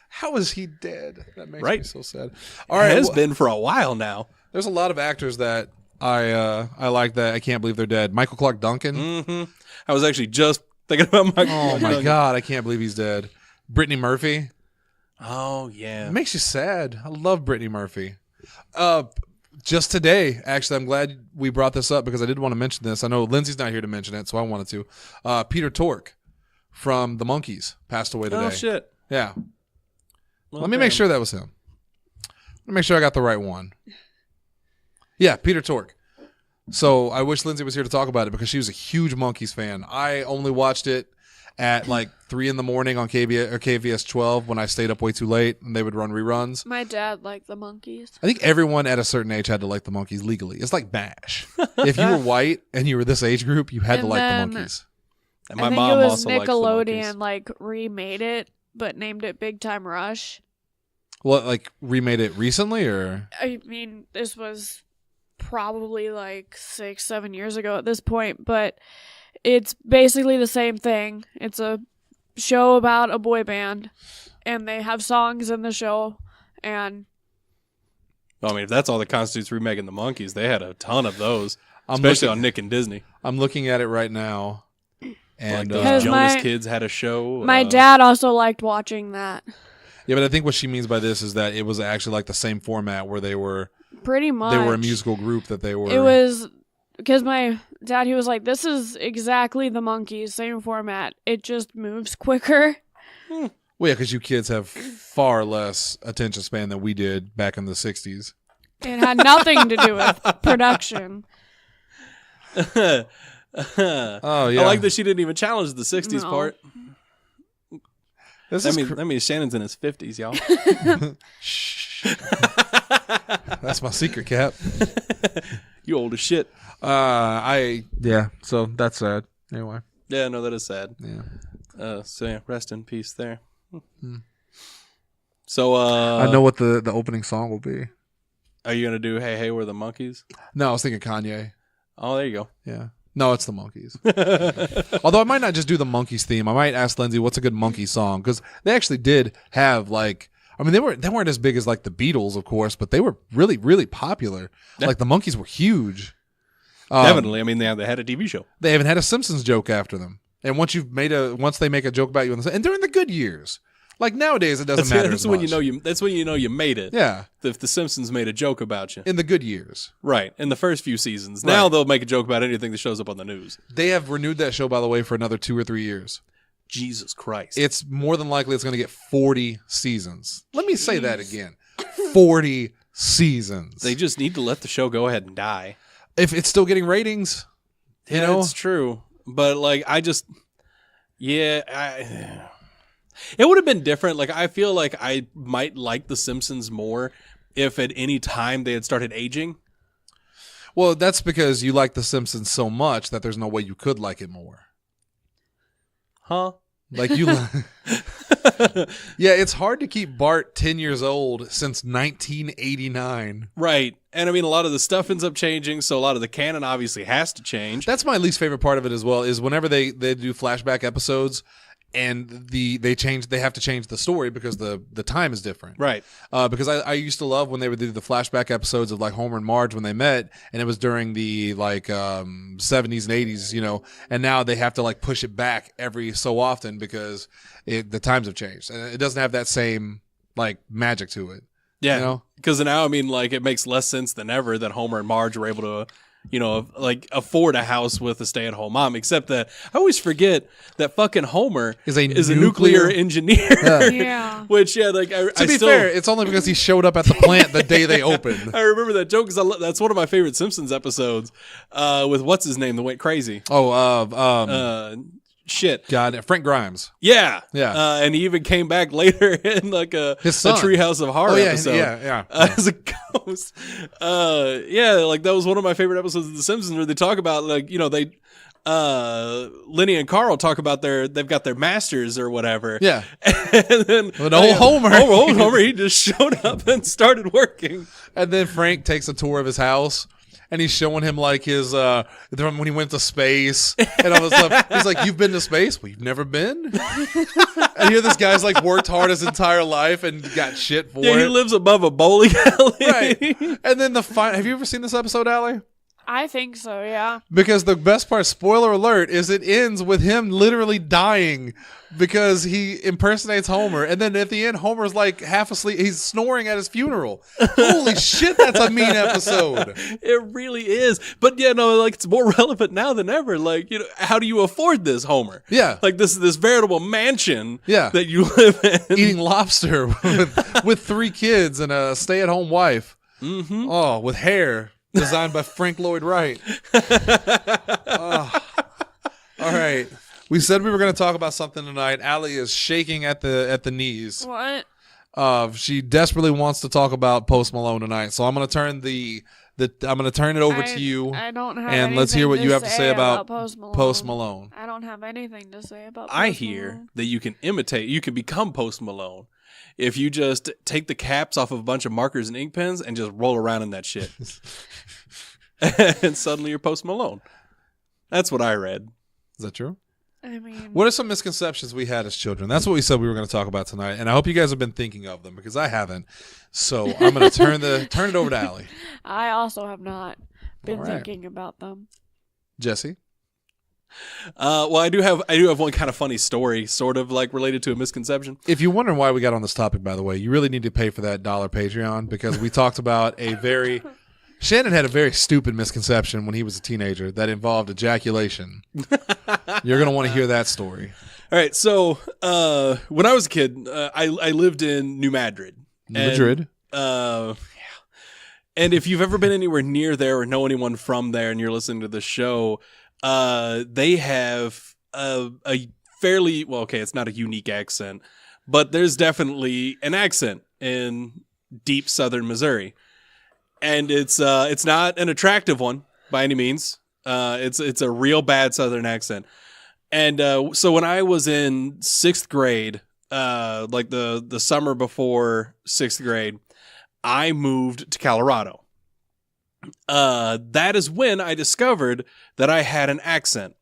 How is he dead? That makes me Right. so sad. All right, has been for a while now. There's a lot of actors that I like that. I can't believe they're dead. Michael Clark Duncan. Mm-hmm. I was actually just thinking about Michael. Oh my God, I can't believe he's dead. Brittany Murphy. Oh yeah. It makes you sad. I love Brittany Murphy. Just today, actually, I'm glad we brought this up because I did want to mention this. I know Lindsey's not here to mention it, so I wanted to. Peter Tork from the Monkees passed away today. Oh shit. Yeah. Well, Let me make damn. sure that was him. Let me make sure I got the right one. Yeah, Peter Tork. So I wish Lindsey was here to talk about it because she was a huge Monkees fan. I only watched it at like 3 a.m. on KVS 12 when I stayed up way too late and they would run reruns. My dad liked the Monkees. I think everyone at a certain age had to like the Monkees legally. It's like MASH. If you were white and you were this age group, you had to And like then- the Monkees. And my I think mom it was also likes the Monkees. Nickelodeon like remade it, but named it Big Time Rush. Well, like remade it recently or? I mean, this was probably like 6-7 years ago at this point, but it's basically the same thing. It's a show about a boy band, and they have songs in the show, and I mean, if that's all that constitutes remaking the Monkees, they had a ton of those, I'm especially looking- on Nick and Disney. I'm looking at it right now. And Like those Because Jonas my- Kids had a show. my dad also liked watching that. yeah, but I think what she means by this is that it was actually like the same format where they were Pretty much. they were a musical group that they were. It was because my dad, he was like, "This is exactly the Monkees, same format. It just moves quicker." Well, yeah, because you kids have far less attention span than we did back in the 60s. It had nothing to do with production. Oh, yeah. I like that she didn't even challenge the 60s No. part. This That is means, that means Shannon's in his 50s, y'all. that's my secret, Cap. You old as shit. Yeah, so that's sad. Anyway, Yeah, no, that is sad. yeah. So yeah, rest in peace there. So I know what the opening song will be. are you gonna do Hey Hey We're the Monkees? No, I was thinking Kanye. Oh, there you go. Yeah. No, it's the Monkees. Although I might not just do the Monkees theme. I might ask Lindsey what's a good Monkey song because they actually did have like. I mean, they weren't as big as like the Beatles, of course, but they were really, really popular. Yeah. Like the Monkees were huge. Definitely. I mean, they had a TV show. They haven't had a Simpsons joke after them. And once they make a joke about you, and during the good years, like nowadays, it doesn't matter. That's as when much. That's when you know you made it. Yeah, If the Simpsons made a joke about you. in the good years, Right. In the first few seasons. Now Right. they'll make a joke about anything that shows up on the news. they have renewed that show, by the way, for another 2 or 3 years. Jesus Christ. It's more than likely it's going to get 40 seasons. Let me say that again: 40 seasons. They just need to let the show go ahead and die. If it's still getting ratings, you know, It's true. But like it would have been different. Like I feel like I might like The Simpsons more if at any time they had started aging. well, that's because you like The Simpsons so much that there's no way you could like it more. Huh? Like you, yeah, it's hard to keep Bart 10 years old since 1989. Right. And I mean a lot of the stuff ends up changing, so a lot of the canon obviously has to change. That's my least favorite part of it as well. Is whenever they do flashback episodes and they have to change the story because the time is different. Right. Because I used to love when they would do the flashback episodes of like Homer and Marge when they met, and it was during the like 70s and 80s, you know, and now they have to like push it back every so often because the times have changed and it doesn't have that same like magic to it. Yeah. You know? Because now, I mean, like, it makes less sense than ever that Homer and Marge were able to, you know, like, afford a house with a stay-at-home mom. Except that I always forget that fucking Homer Is a nuclear nuclear engineer. Yeah. Which, yeah, like, To be fair, it's only because he showed up at the plant the day they opened. I remember that joke because that's one of my favorite Simpsons episodes with what's his name that went crazy. Shit. God, Frank Grimes. Yeah. Yeah. And he even came back later in like a His son. Treehouse of Horror Oh, yeah, episode. yeah. As a ghost. Yeah, like that was one of my favorite episodes of The Simpsons where they talk about like, you know, Lenny and Carl talk about they've got their masters or whatever. Yeah. And then But old Homer. Old Homer, he just showed up and started working. And then Frank takes a tour of his house. And he's showing him like his when he went to space and all this stuff. He's like, "You've been to space? Well, you've never been." And here this guy's like worked hard his entire life and got shit for Yeah, he it. lives above a bowling alley. Right. And then have you ever seen this episode, Allie? I think so, yeah. Because the best part, spoiler alert, is it ends with him literally dying because he impersonates Homer. And then at the end, Homer's like half asleep. He's snoring at his funeral. Holy shit, that's a mean episode. It really is. But yeah, no, like it's more relevant now than ever. Like, you know, how do you afford this, Homer? Yeah. Like this veritable mansion Yeah. that you live in. Eating lobster with 3 kids and a stay-at-home wife. Mm-hmm. Oh, with hair designed by Frank Lloyd Wright. Oh. All right. We said we were going to talk about something tonight. Allie is shaking at the knees. What? She desperately wants to talk about Post Malone tonight. So I'm going to turn it over to you. I don't have and let's hear what you have to say about Post Malone. Malone. I don't have anything to say about I Post hear Malone. that you can become Post Malone if you just take the caps off of a bunch of markers and ink pens and just roll around in that shit. And suddenly you're Post Malone. That's what I read. Is that true? I mean, What are some misconceptions we had as children? That's what we said we were going to talk about tonight, and I hope you guys have been thinking of them because I haven't. So I'm going to turn it over to Allie. I also have not been All right. thinking about them. Jesse. Well, I do have one kind of funny story, sort of like related to a misconception. If you're wondering why we got on this topic, by the way, you really need to pay for that $1 Patreon because we talked about Shannon had a very stupid misconception when he was a teenager that involved ejaculation. You're going to want to hear that story. All right, so when I was a kid, I lived in New Madrid. Madrid. And if you've ever been anywhere near there or know anyone from there and you're listening to the show, they have a fairly, well, okay, it's not a unique accent, but there's definitely an accent in deep southern Missouri. And it's not an attractive one by any means. It's a real bad southern accent. And so when I was in 6th grade, like the summer before 6th grade, I moved to Colorado. That is when I discovered that I had an accent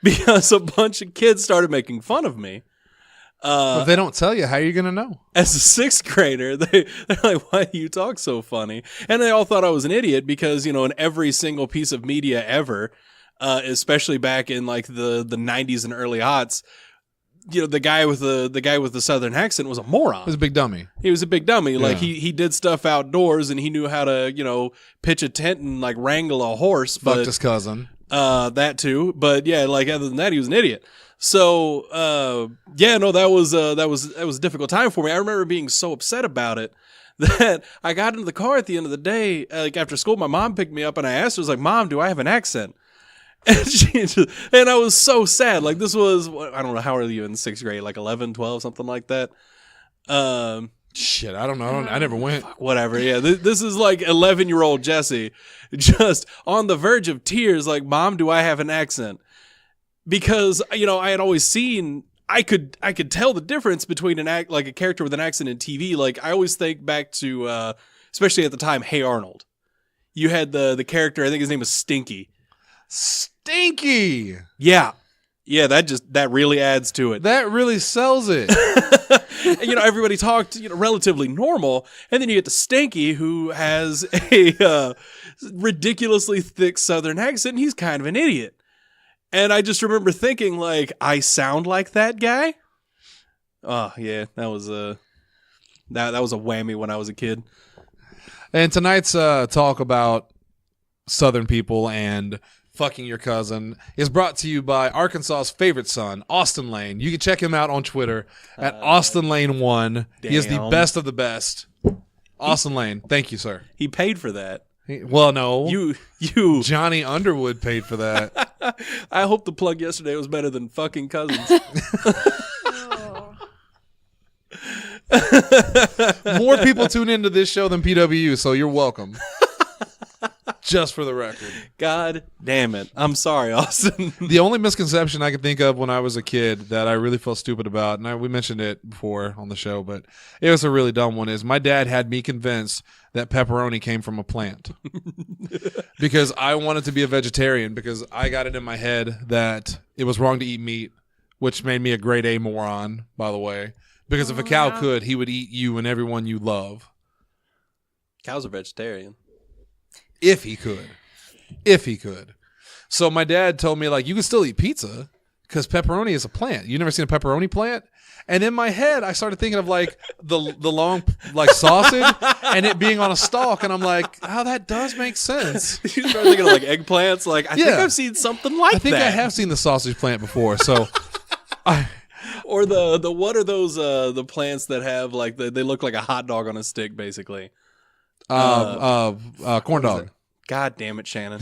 because a bunch of kids started making fun of me. If they don't tell you, how are you going to know? As a 6th grader, they're like, why do you talk so funny? And they all thought I was an idiot because, you know, in every single piece of media ever, especially back in like the 90s and early aughts, you know, the guy with the southern accent was a moron. He was a big dummy. He was a big dummy. Yeah. Like he did stuff outdoors and he knew how to, you know, pitch a tent and like wrangle a horse. Fucked his cousin. That too. But yeah, like other than that, he was an idiot. So, yeah, no, that was a difficult time for me. I remember being so upset about it that I got into the car at the end of the day, like after school, my mom picked me up and I asked her, I was like, Mom, do I have an accent? And I was so sad. Like this was, I don't know, how old are you in 6th grade? Like 11, 12, something like that. Shit, I don't know. I never went. Whatever. Yeah. This is like 11-year-old Jesse just on the verge of tears. Like, Mom, do I have an accent? Because, you know, I had always seen, I could tell the difference between like a character with an accent in TV. Like I always think back to, especially at the time, Hey Arnold. You had the character, I think his name was Stinky. Stinky. Yeah. Yeah, that really adds to it. That really sells it. And, you know, everybody talked, you know, relatively normal, and then you get to Stinky, who has a ridiculously thick Southern accent, and he's kind of an idiot. And I just remember thinking, like, I sound like that guy. Oh yeah, that was a whammy when I was a kid. And tonight's talk about Southern people and fucking your cousin is brought to you by Arkansas's favorite son, Austin Lane. You can check him out on Twitter at Austin Lane 1. He is the Damn. best of the best. Austin Lane, thank you, sir. He paid for that. Well, no. You. Johnny Underwood paid for that. I hope the plug yesterday was better than fucking cousins. Oh. More people tune into this show than PWU, so you're welcome. Just for the record. God damn it. I'm sorry, Austin. The only misconception I could think of when I was a kid that I really felt stupid about, and we mentioned it before on the show, but it was a really dumb one, is my dad had me convinced that pepperoni came from a plant. Because I wanted to be a vegetarian because I got it in my head that it was wrong to eat meat, which made me a grade A moron, by the way. Because if a cow could, he would eat you and everyone you love. Cows are vegetarian. If he could. if he could. So my dad told me, like, you can still eat pizza because pepperoni is a plant. You never seen a pepperoni plant? And in my head, I started thinking of like the long like sausage and it being on a stalk, and I'm like, oh, that does make sense. You started thinking of like eggplants. Like I think I've seen something like that. I think I have seen the sausage plant before. So, or the what are those the plants that have like they look like a hot dog on a stick, basically. Corn dog. God damn it, Shannon.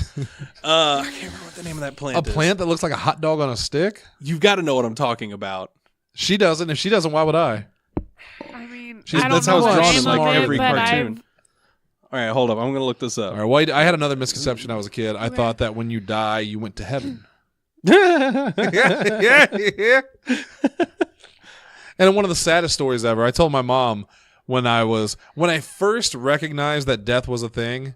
I can't remember what the name of that plant is. A plant that looks like a hot dog on a stick? You've got to know what I'm talking about. She doesn't. If she doesn't, why would I? I mean, She's- I don't That's know how it's the drawn name in like of it, every but cartoon. All right, hold up. I'm going to look this up. All right, well, I had another misconception when I was a kid. I thought that when you die, you went to heaven. yeah. And one of the saddest stories ever, I told my mom when I first recognized that death was a thing,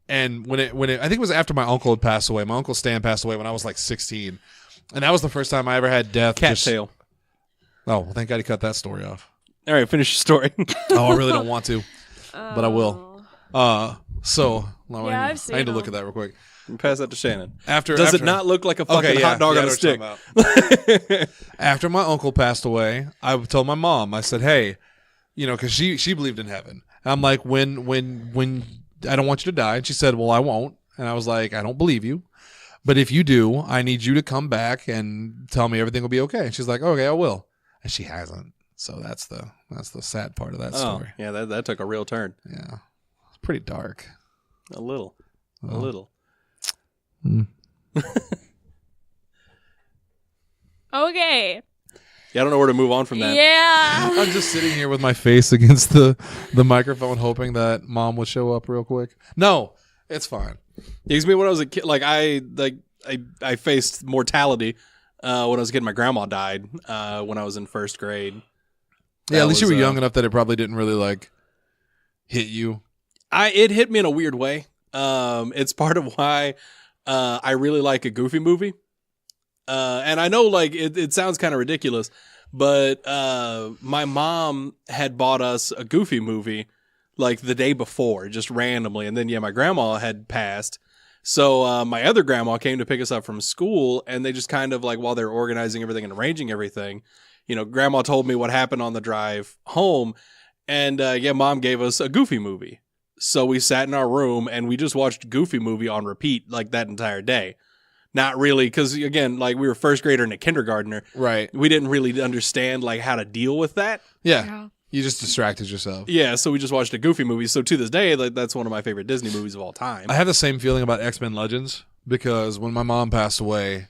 and when it I think it was after my uncle had passed away. My uncle Stan passed away when I was like 16. And that was the first time I ever had death. Cattail. Oh, well, thank God he cut that story off. All right, finish your story. Oh, I really don't want to, but I will. So, well, Yeah, I I've seen need to look at them. that real quick. Pass that to Shannon. Does it not look like a fucking hot dog on a stick? After my uncle passed away, I told my mom, I said, hey, because she believed in heaven. And I'm like, when I don't want you to die. And she said, well, I won't. And I was like, I don't believe you. But if you do, I need you to come back and tell me everything will be okay. And she's like, okay, I will. And she hasn't. So that's the sad part of that story. Yeah, that took a real turn. Yeah. It's pretty dark. A little. Oh. A little. Okay. Yeah, I don't know where to move on from that. Yeah. I'm just sitting here with my face against the microphone, hoping that mom would show up real quick. No, it's fine. Because me when I was a kid, I faced mortality when I was a kid. My grandma died when I was in first grade. Yeah, at least you was, were young enough that it probably didn't really hit you. It hit me in a weird way. It's part of why I really like a Goofy movie. And I know it sounds kind of ridiculous, but my mom had bought us a Goofy movie like the day before, just randomly. And then, my grandma had passed. So my other grandma came to pick us up from school, and they just kind of while they were organizing everything and arranging everything, grandma told me what happened on the drive home. And mom gave us a Goofy movie. So we sat in our room and we just watched Goofy movie on repeat that entire day. Not really, because again, we were first grader and a kindergartner. Right. We didn't really understand how to deal with that. Yeah. You just distracted yourself. Yeah, so we just watched a Goofy movie. So to this day, that's one of my favorite Disney movies of all time. I have the same feeling about X-Men Legends because when my mom passed away,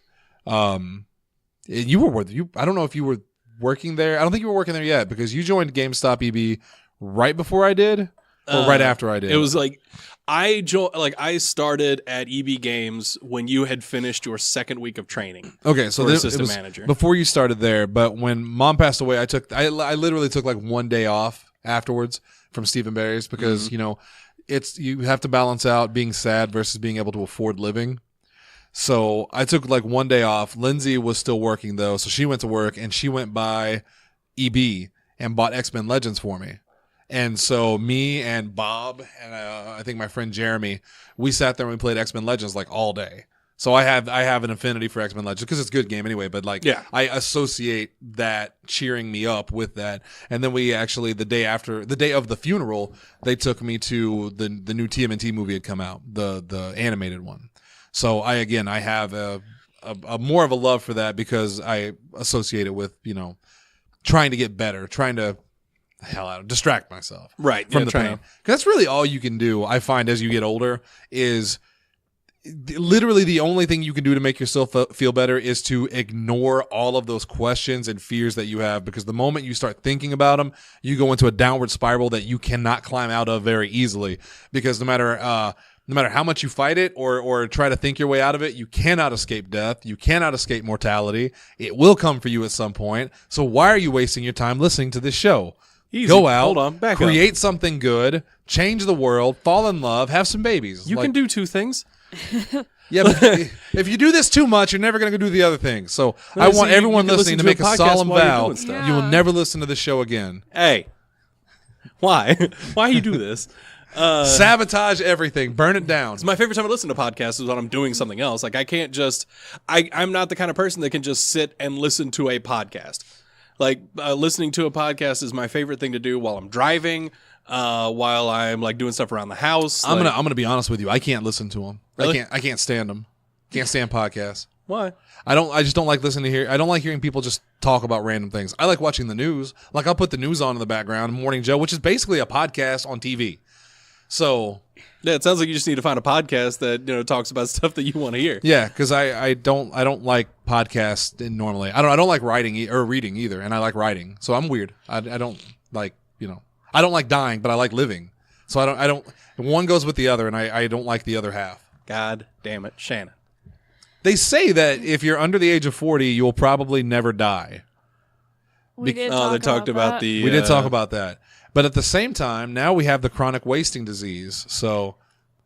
you were I don't know if you were working there. I don't think you were working there yet because you joined GameStop EB right before I did or right after I did. It was I started at EB Games when you had finished your second week of training. Okay, so for this assistant it was manager before you started there. But when mom passed away, I literally took 1 day off afterwards from Steve and Barry's because it's you have to balance out being sad versus being able to afford living. So I took 1 day off. Lindsey was still working though, so she went to work and she went by EB and bought X-Men Legends for me. And so me and Bob and I think my friend Jeremy, we sat there and we played X-Men Legends all day. So I have an affinity for X-Men Legends because it's a good game anyway. But I associate that cheering me up with that. And then we actually the day of the funeral, they took me to the new TMNT movie had come out, the animated one. So I have a more of a love for that because I associate it with trying to get better, trying to distract myself right from the pain. Because that's really all you can do, I find, as you get older, is literally the only thing you can do to make yourself feel better is to ignore all of those questions and fears that you have, because the moment you start thinking about them, you go into a downward spiral that you cannot climb out of very easily, because no matter how much you fight it or try to think your way out of it, you cannot escape death. You cannot escape mortality. It will come for you at some point. So why are you wasting your time listening to this show? Easy. Go out, hold on, back create up. something good, change the world, fall in love, have some babies. You can do two things. Yeah, but if you do this too much, you're never going to do the other thing. So I want everyone listening to make a solemn vow. You will never listen to this show again. Hey, why? Why you do this? Sabotage everything. Burn it down. My favorite time to listen to podcasts is when I'm doing something else. Like, I can't just, I'm not the kind of person that can just sit and listen to a podcast. Like, listening to a podcast is my favorite thing to do while I'm driving, while I'm like doing stuff around the house. I'm gonna be honest with you. I can't listen to them. Really? I can't stand them. Can't stand podcasts. Why? I just don't like listening to hear. I don't like hearing people just talk about random things. I like watching the news. Like, I'll put the news on in the background, Morning Joe, which is basically a podcast on TV. So Yeah, it sounds like you just need to find a podcast that talks about stuff that you want to hear. yeah, because I don't like podcasts normally. I don't like writing or reading either, and I like writing. So I'm weird. I don't like I don't like dying, but I like living. So I don't. One goes with the other, and I don't like the other half. God damn it, Shannon. They say that if you're under the age of 40, you'll probably never die. We did Oh, they talked about that. We did talk about that. But at the same time, now we have the chronic wasting disease. So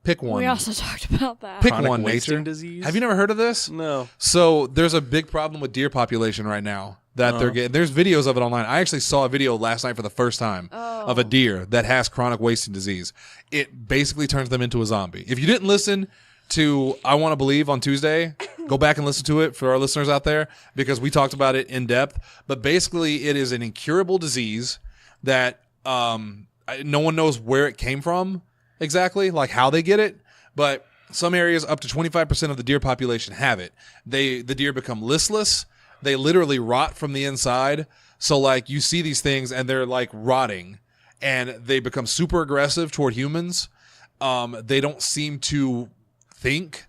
pick one. We also talked about that. Pick Chronic one, wasting nature. disease? Have you never heard of this? No. So there's a big problem with deer population right now that they're getting. There's videos of it online. I actually saw a video last night for the first time of a deer that has chronic wasting disease. It basically turns them into a zombie. If you didn't listen to I Want to Believe on Tuesday, go back and listen to it for our listeners out there, because we talked about it in depth. But basically, it is an incurable disease that no one knows where it came from exactly, like how they get it. But some areas, up to 25% of the deer population have it. The deer become listless. They literally rot from the inside. So like you see these things and they're like rotting, and they become super aggressive toward humans. They don't seem to think,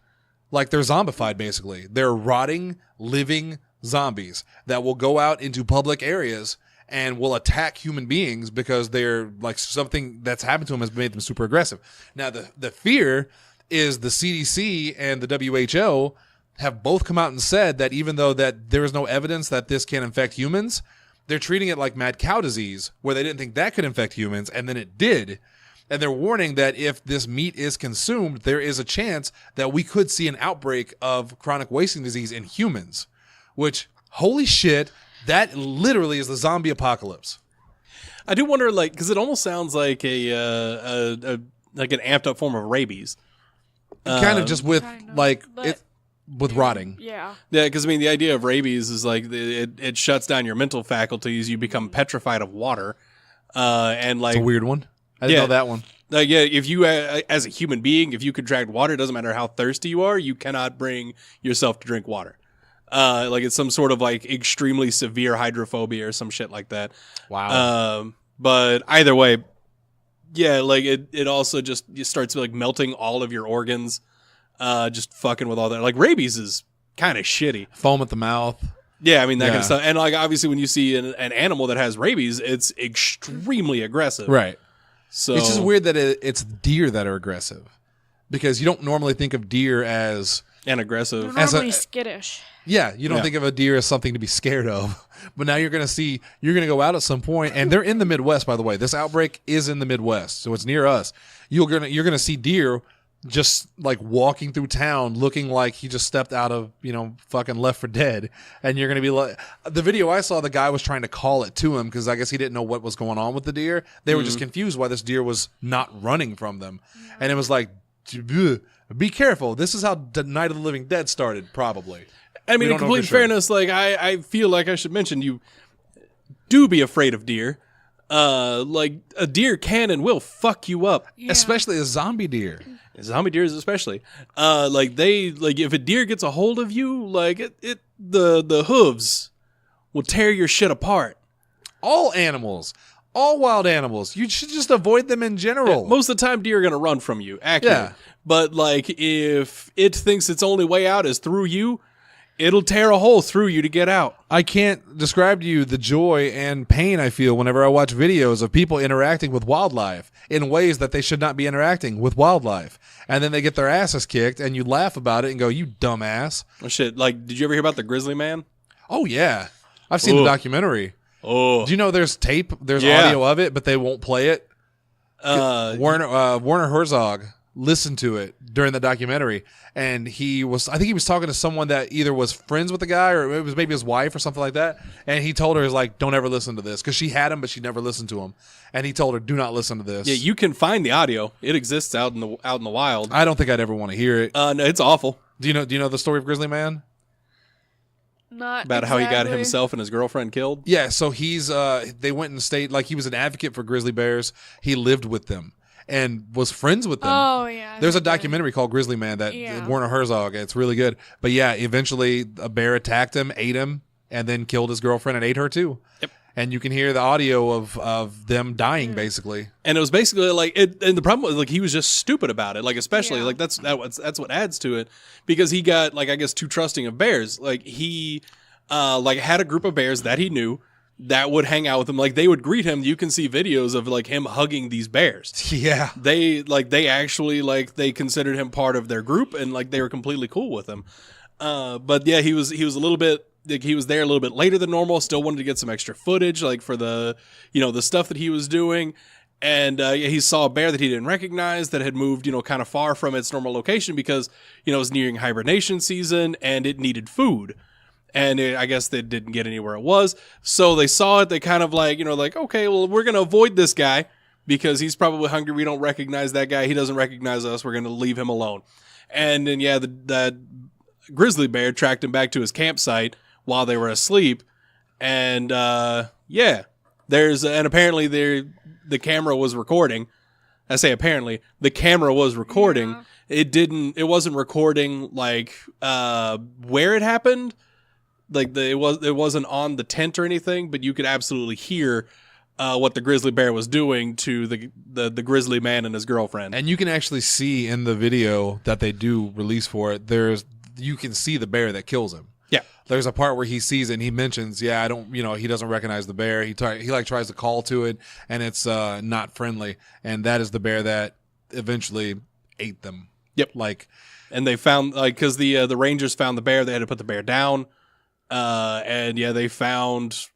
like they're zombified basically. They're rotting, living zombies that will go out into public areas and will attack human beings because they're like something that's happened to them has made them super aggressive. Now the fear is the CDC and the WHO have both come out and said that even though that there is no evidence that this can infect humans, they're treating it like mad cow disease, where they didn't think that could infect humans, and then it did. And they're warning that if this meat is consumed, there is a chance that we could see an outbreak of chronic wasting disease in humans, which, holy shit, that literally is the zombie apocalypse. I do wonder, like, because it almost sounds like a like an amped up form of rabies. Kind of just with, kind of, like, but- it with rotting. Yeah. Yeah, because I mean, the idea of rabies is like it shuts down your mental faculties. You become petrified of water, and like It's a weird one. I didn't Yeah. know that one. yeah, if you as a human being, if you contract water, it doesn't matter how thirsty you are, you cannot bring yourself to drink water. Like it's some sort of like extremely severe hydrophobia or some shit like that. Wow. But either way, yeah, like it also just starts like melting all of your organs, just fucking with all that. Like rabies is kind of shitty. Foam at the mouth. Yeah, I mean that kind Yeah. of stuff. And like obviously when you see an animal that has rabies, it's extremely aggressive. Right. So It's just weird that it's deer that are aggressive, because you don't normally think of deer as and aggressive. They're As a- normally skittish. yeah, you don't Yeah. think of a deer as something to be scared of. But now you're going to go out at some point, and they're in the Midwest, by the way. This outbreak is in the Midwest, so it's near us. You're going to see deer just like walking through town looking like he just stepped out of, fucking Left 4 Dead. And you're going to be like, the video I saw, the guy was trying to call it to him because I guess he didn't know what was going on with the deer. They were just confused why this deer was not running from them. And it was like, be careful. This is how the Night of the Living Dead started, probably. I We mean, in don't know complete for sure. fairness, like I feel like I should mention you do be afraid of deer. Like a deer can and will fuck you up. Yeah. Especially a zombie deer. Zombie deers especially. Like if a deer gets a hold of you, like the hooves will tear your shit apart. All animals. All wild animals. You should just avoid them in general. Most of the time, deer are gonna run from you. Accurate. Yeah. But like if it thinks its only way out is through you, it'll tear a hole through you to get out. I can't describe to you the joy and pain I feel whenever I watch videos of people interacting with wildlife in ways that they should not be interacting with wildlife. And then they get their asses kicked, and you laugh about it and go, you dumbass. Oh shit! Like, did you ever hear about the grizzly man? Oh, yeah. I've seen the Ugh. documentary. Oh, Do you know there's tape, there's Yeah. audio of it, but they won't play it? Werner Herzog, listened to it during the documentary, and I think he was talking to someone that either was friends with the guy or it was maybe his wife or something like that, and he told her, he's like, don't ever listen to this, because she had him but she never listened to him, and he told her, do not listen to this. Yeah, you can find the audio. It exists out in the wild. I don't think I'd ever want to hear it. No, it's awful. Do you know the story of Grizzly Man? Not About how he got exactly. himself and his girlfriend killed. Yeah, so they went and stayed, like he was an advocate for grizzly bears. He lived with them and was friends with them. Oh yeah. There's a documentary called Grizzly Man that Werner Herzog. It's really good. But yeah, eventually a bear attacked him, ate him, and then killed his girlfriend and ate her too. Yep. And you can hear the audio of them dying basically. And it was basically like it. And the problem was like he was just stupid about it. Like especially like that's what adds to it, because he got like I guess too trusting of bears. Like he like had a group of bears that he knew that would hang out with him. Like they would greet him. You can see videos of like him hugging these bears. Yeah. They actually like they considered him part of their group and like they were completely cool with him. But yeah, he was a little bit like he was there a little bit later than normal. Still wanted to get some extra footage like for the the stuff that he was doing. And he saw a bear that he didn't recognize that had moved kind of far from its normal location because it was nearing hibernation season and it needed food. And I guess they didn't get anywhere it was. So they saw it. They kind of like, like, okay, well, we're going to avoid this guy because he's probably hungry. We don't recognize that guy. He doesn't recognize us. We're going to leave him alone. And then, yeah, that grizzly bear tracked him back to his campsite while they were asleep. And, yeah, and apparently the camera was recording. I say apparently the camera was recording. Yeah. It wasn't recording like, where it happened. Like it wasn't on the tent or anything, but you could absolutely hear what the grizzly bear was doing to the grizzly man and his girlfriend. And you can actually see in the video that they do release for it, you can see the bear that kills him. Yeah. There's a part where he sees it and he mentions, I don't, he doesn't recognize the bear. He like tries to call to it and it's not friendly. And that is the bear that eventually ate them. Yep. And they found cause the Rangers found the bear, they had to put the bear down. And yeah, they found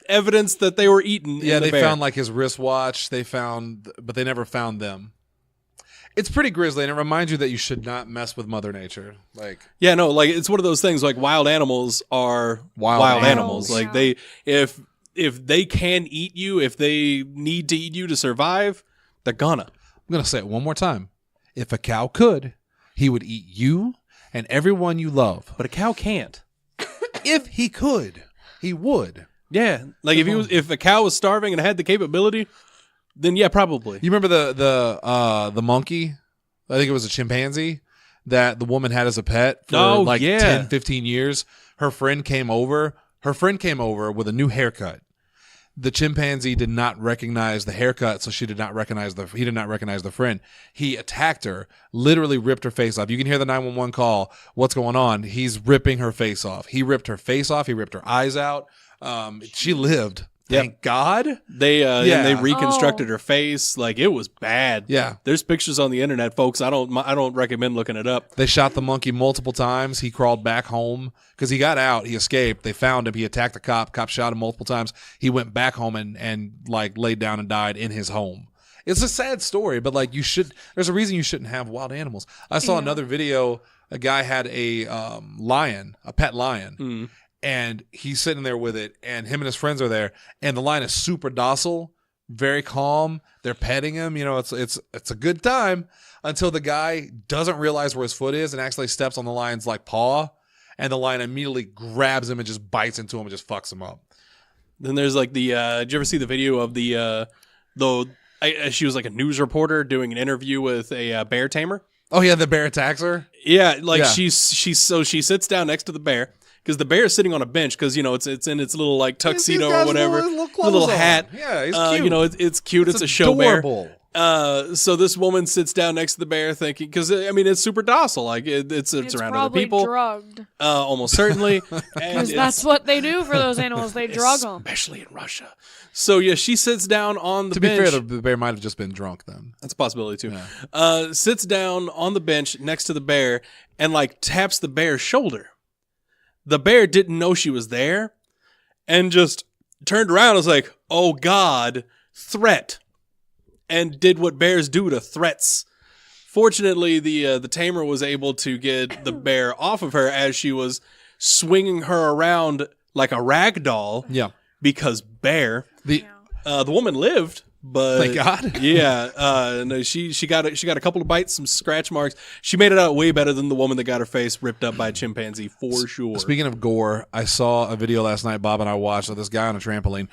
evidence that they were eaten. Yeah, they found like his wristwatch. But they never found them. It's pretty grisly, and it reminds you that you should not mess with Mother Nature. Yeah, no, it's one of those things. Like wild animals are wild animals. Yeah. Like if they can eat you, if they need to eat you to survive, they're gonna. I'm gonna say it one more time. If a cow could, he would eat you and everyone you love. But a cow can't. If he could, he would. Yeah, like if a cow was starving and had the capability, then yeah, probably. You remember the monkey? I think it was a chimpanzee that the woman had as a pet for 10, 15 years. Her friend came over with a new haircut. The chimpanzee did not recognize the haircut, so he did not recognize the friend. He attacked her, literally ripped her face off. You can hear the 911 call. What's going on? He's ripping her face off. He ripped her face off. He ripped her eyes out. She lived. Thank God. And they reconstructed her face. Like it was bad. Yeah. There's pictures on the internet, folks. I don't recommend looking it up. They shot the monkey multiple times. He crawled back home because he got out. He escaped. They found him. He attacked the cop. Cop shot him multiple times. He went back home and laid down and died in his home. It's a sad story, but there's a reason you shouldn't have wild animals. I saw another video. A guy had a lion, a pet lion. Mm. And he's sitting there with it, and him and his friends are there, and the lion is super docile, very calm. They're petting him. It's a good time until the guy doesn't realize where his foot is and actually steps on the lion's paw, and the lion immediately grabs him and just bites into him and just fucks him up. Then there's did you ever see the video of she was like a news reporter doing an interview with a bear tamer? Oh yeah, the bear attacks her. Yeah, she sits down next to the bear. Because the bear is sitting on a bench because, it's in its little tuxedo or whatever. Little hat. Yeah, it's cute. It's cute. It's a show adorable bear. So this woman sits down next to the bear thinking, because, it's super docile. It's around other people. Drugged. Almost certainly. Because that's what they do for those animals. They drug them. Especially in Russia. So, yeah, she sits down on the bench. To be fair, the bear might have just been drunk then. That's a possibility, too. Yeah. Sits down on the bench next to the bear and, taps the bear's shoulder. The bear didn't know she was there and just turned around and was like, oh, God, threat. And did what bears do to threats. Fortunately, the tamer was able to get the bear off of her as she was swinging her around like a rag doll. Yeah. Because bear. The woman lived, but thank God. Yeah. No, she got a couple of bites, some scratch marks. She made it out way better than the woman that got her face ripped up by a chimpanzee for sure. Speaking of gore, I saw a video last night. Bob and I watched of this guy on a trampoline.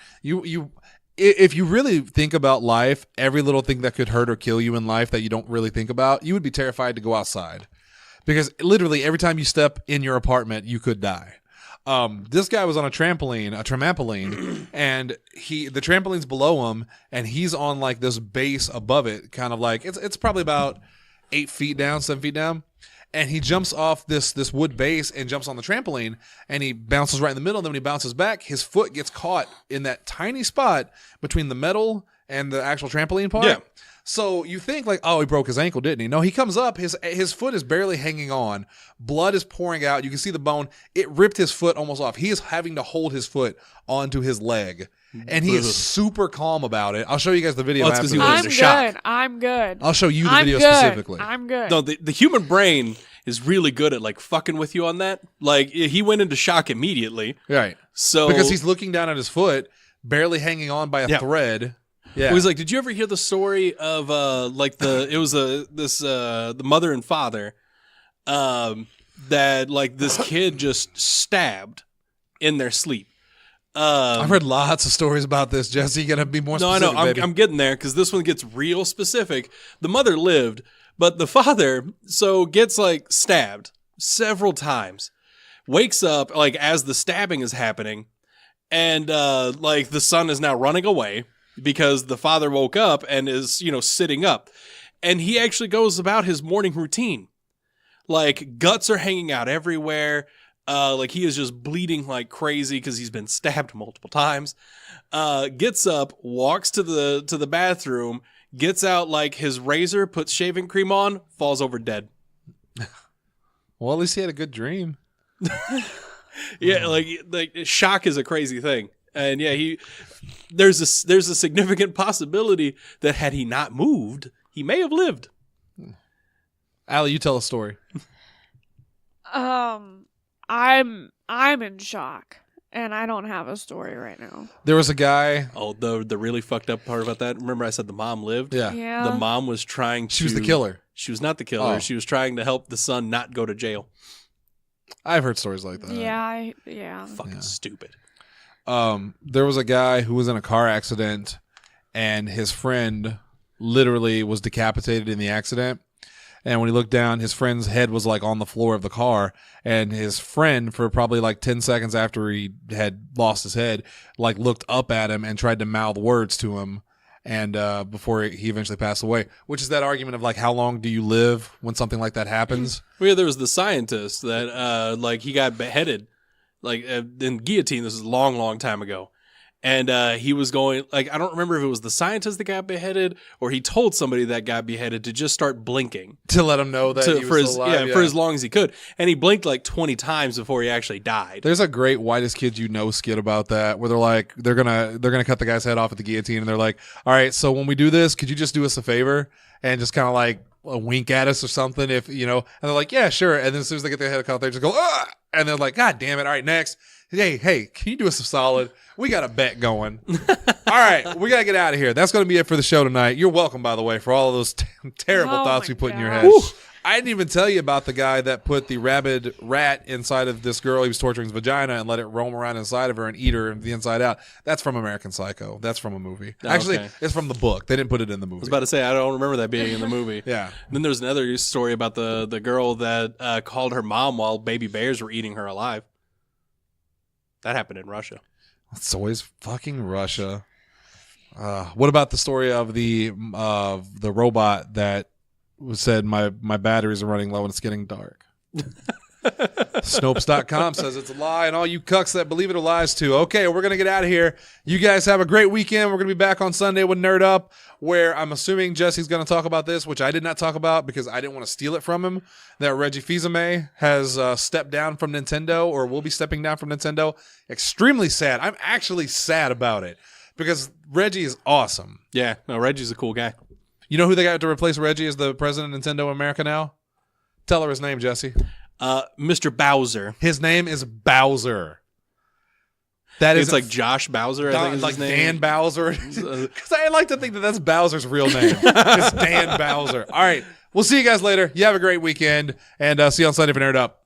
If you really think about life, every little thing that could hurt or kill you in life that you don't really think about, you would be terrified to go outside. Because literally every time you step in your apartment, you could die. This guy was on a trampoline, and the trampoline's below him, and he's on like this base above it, kind of like it's probably about 8 feet down, 7 feet down. And he jumps off this wood base and jumps on the trampoline, and he bounces right in the middle. And then when he bounces back, his foot gets caught in that tiny spot between the metal and the actual trampoline part. Yeah. So you think like, oh, he broke his ankle, didn't he? No, he comes up. His foot is barely hanging on. Blood is pouring out. You can see the bone. It ripped his foot almost off. He is having to hold his foot onto his leg. And he is super calm about it. I'll show you guys the video. Well, it's 'cause he afterwards. was in shock. I'm good. I'll show you the I'm video good. specifically. I'm good. No, the human brain is really good at like fucking with you on that. Like he went into shock immediately. Right. So Because he's looking down at his foot, barely hanging on by a thread. Yeah. He was like, did you ever hear the story of the mother and father that like this kid just stabbed in their sleep? I've heard lots of stories about this. Jesse, you gotta be more No, I specific. know. Baby. I'm getting there because this one gets real specific. The mother lived, but the father gets like stabbed several times. Wakes up like as the stabbing is happening, and like the son is now running away because the father woke up and is sitting up, and he actually goes about his morning routine. Like guts are hanging out everywhere. Like he is just bleeding like crazy because he's been stabbed multiple times. Gets up, walks to the bathroom, gets out like his razor, puts shaving cream on, falls over dead. Well, at least he had a good dream. Yeah, like shock is a crazy thing, and yeah, there's a significant possibility that had he not moved, he may have lived. Allie, you tell a story. I'm in shock, and I don't have a story right now. There was a guy. Oh, the really fucked up part about that. Remember, I said the mom lived. Yeah. The mom was trying to. She was the killer. She was not the killer. Oh. She was trying to help the son not go to jail. I've heard stories like that. Yeah. Fucking stupid. There was a guy who was in a car accident, and his friend literally was decapitated in the accident. And when he looked down, his friend's head was like on the floor of the car, and his friend, for probably like 10 seconds after he had lost his head, like looked up at him and tried to mouth words to him, and before he eventually passed away. Which is that argument of like, how long do you live when something like that happens? Well, yeah, there was the scientist that like he got beheaded, like in guillotine. This was a long time ago. And he was going, like, I don't remember if it was the scientist that got beheaded or he told somebody that got beheaded to just start blinking. To let him know that he was still alive. For as long as he could. And he blinked like 20 times before he actually died. There's a great Whitest Kids You Know skit about that, where they're like, they're gonna cut the guy's head off at the guillotine, and they're like, all right, so when we do this, could you just do us a favor and just kind of like wink at us or something, if and they're like, yeah, sure. And then as soon as they get their head cut, they just go, ah! And they're like, God damn it, all right, next. Hey, can you do us a solid? We got a bet going. All right, we got to get out of here. That's going to be it for the show tonight. You're welcome, by the way, for all of those terrible thoughts we put in your head. Woo. I didn't even tell you about the guy that put the rabid rat inside of this girl. He was torturing his vagina and let it roam around inside of her and eat her the inside out. That's from American Psycho. That's from a movie. Actually, it's from the book. They didn't put it in the movie. I was about to say, I don't remember that being in the movie. Yeah. Then there's another story about the girl that called her mom while baby bears were eating her alive. That happened in Russia. It's always fucking Russia. What about the story of the robot that said my batteries are running low and it's getting dark? Snopes.com says it's a lie, and all you cucks that believe it are lies too. Okay, we're going to get out of here. You guys have a great weekend. We're going to be back on Sunday with Nerd Up, where I'm assuming Jesse's going to talk about this, which I did not talk about because I didn't want to steal it from him, that Reggie Fils-Aimé has stepped down from Nintendo, or will be stepping down from Nintendo. Extremely sad. I'm actually sad about it because Reggie is awesome. Yeah, no, Reggie's a cool guy. You know who they got to replace Reggie as the president of Nintendo America now? Tell her his name, Jesse. Mr. Bowser. His name is Bowser. That is It's like Josh Bowser, I think is like his name. Dan Bowser. Because I like to think that that's Bowser's real name. It's Dan Bowser. All right. We'll see you guys later. You have a great weekend. And see you on Sunday for Nerd Up.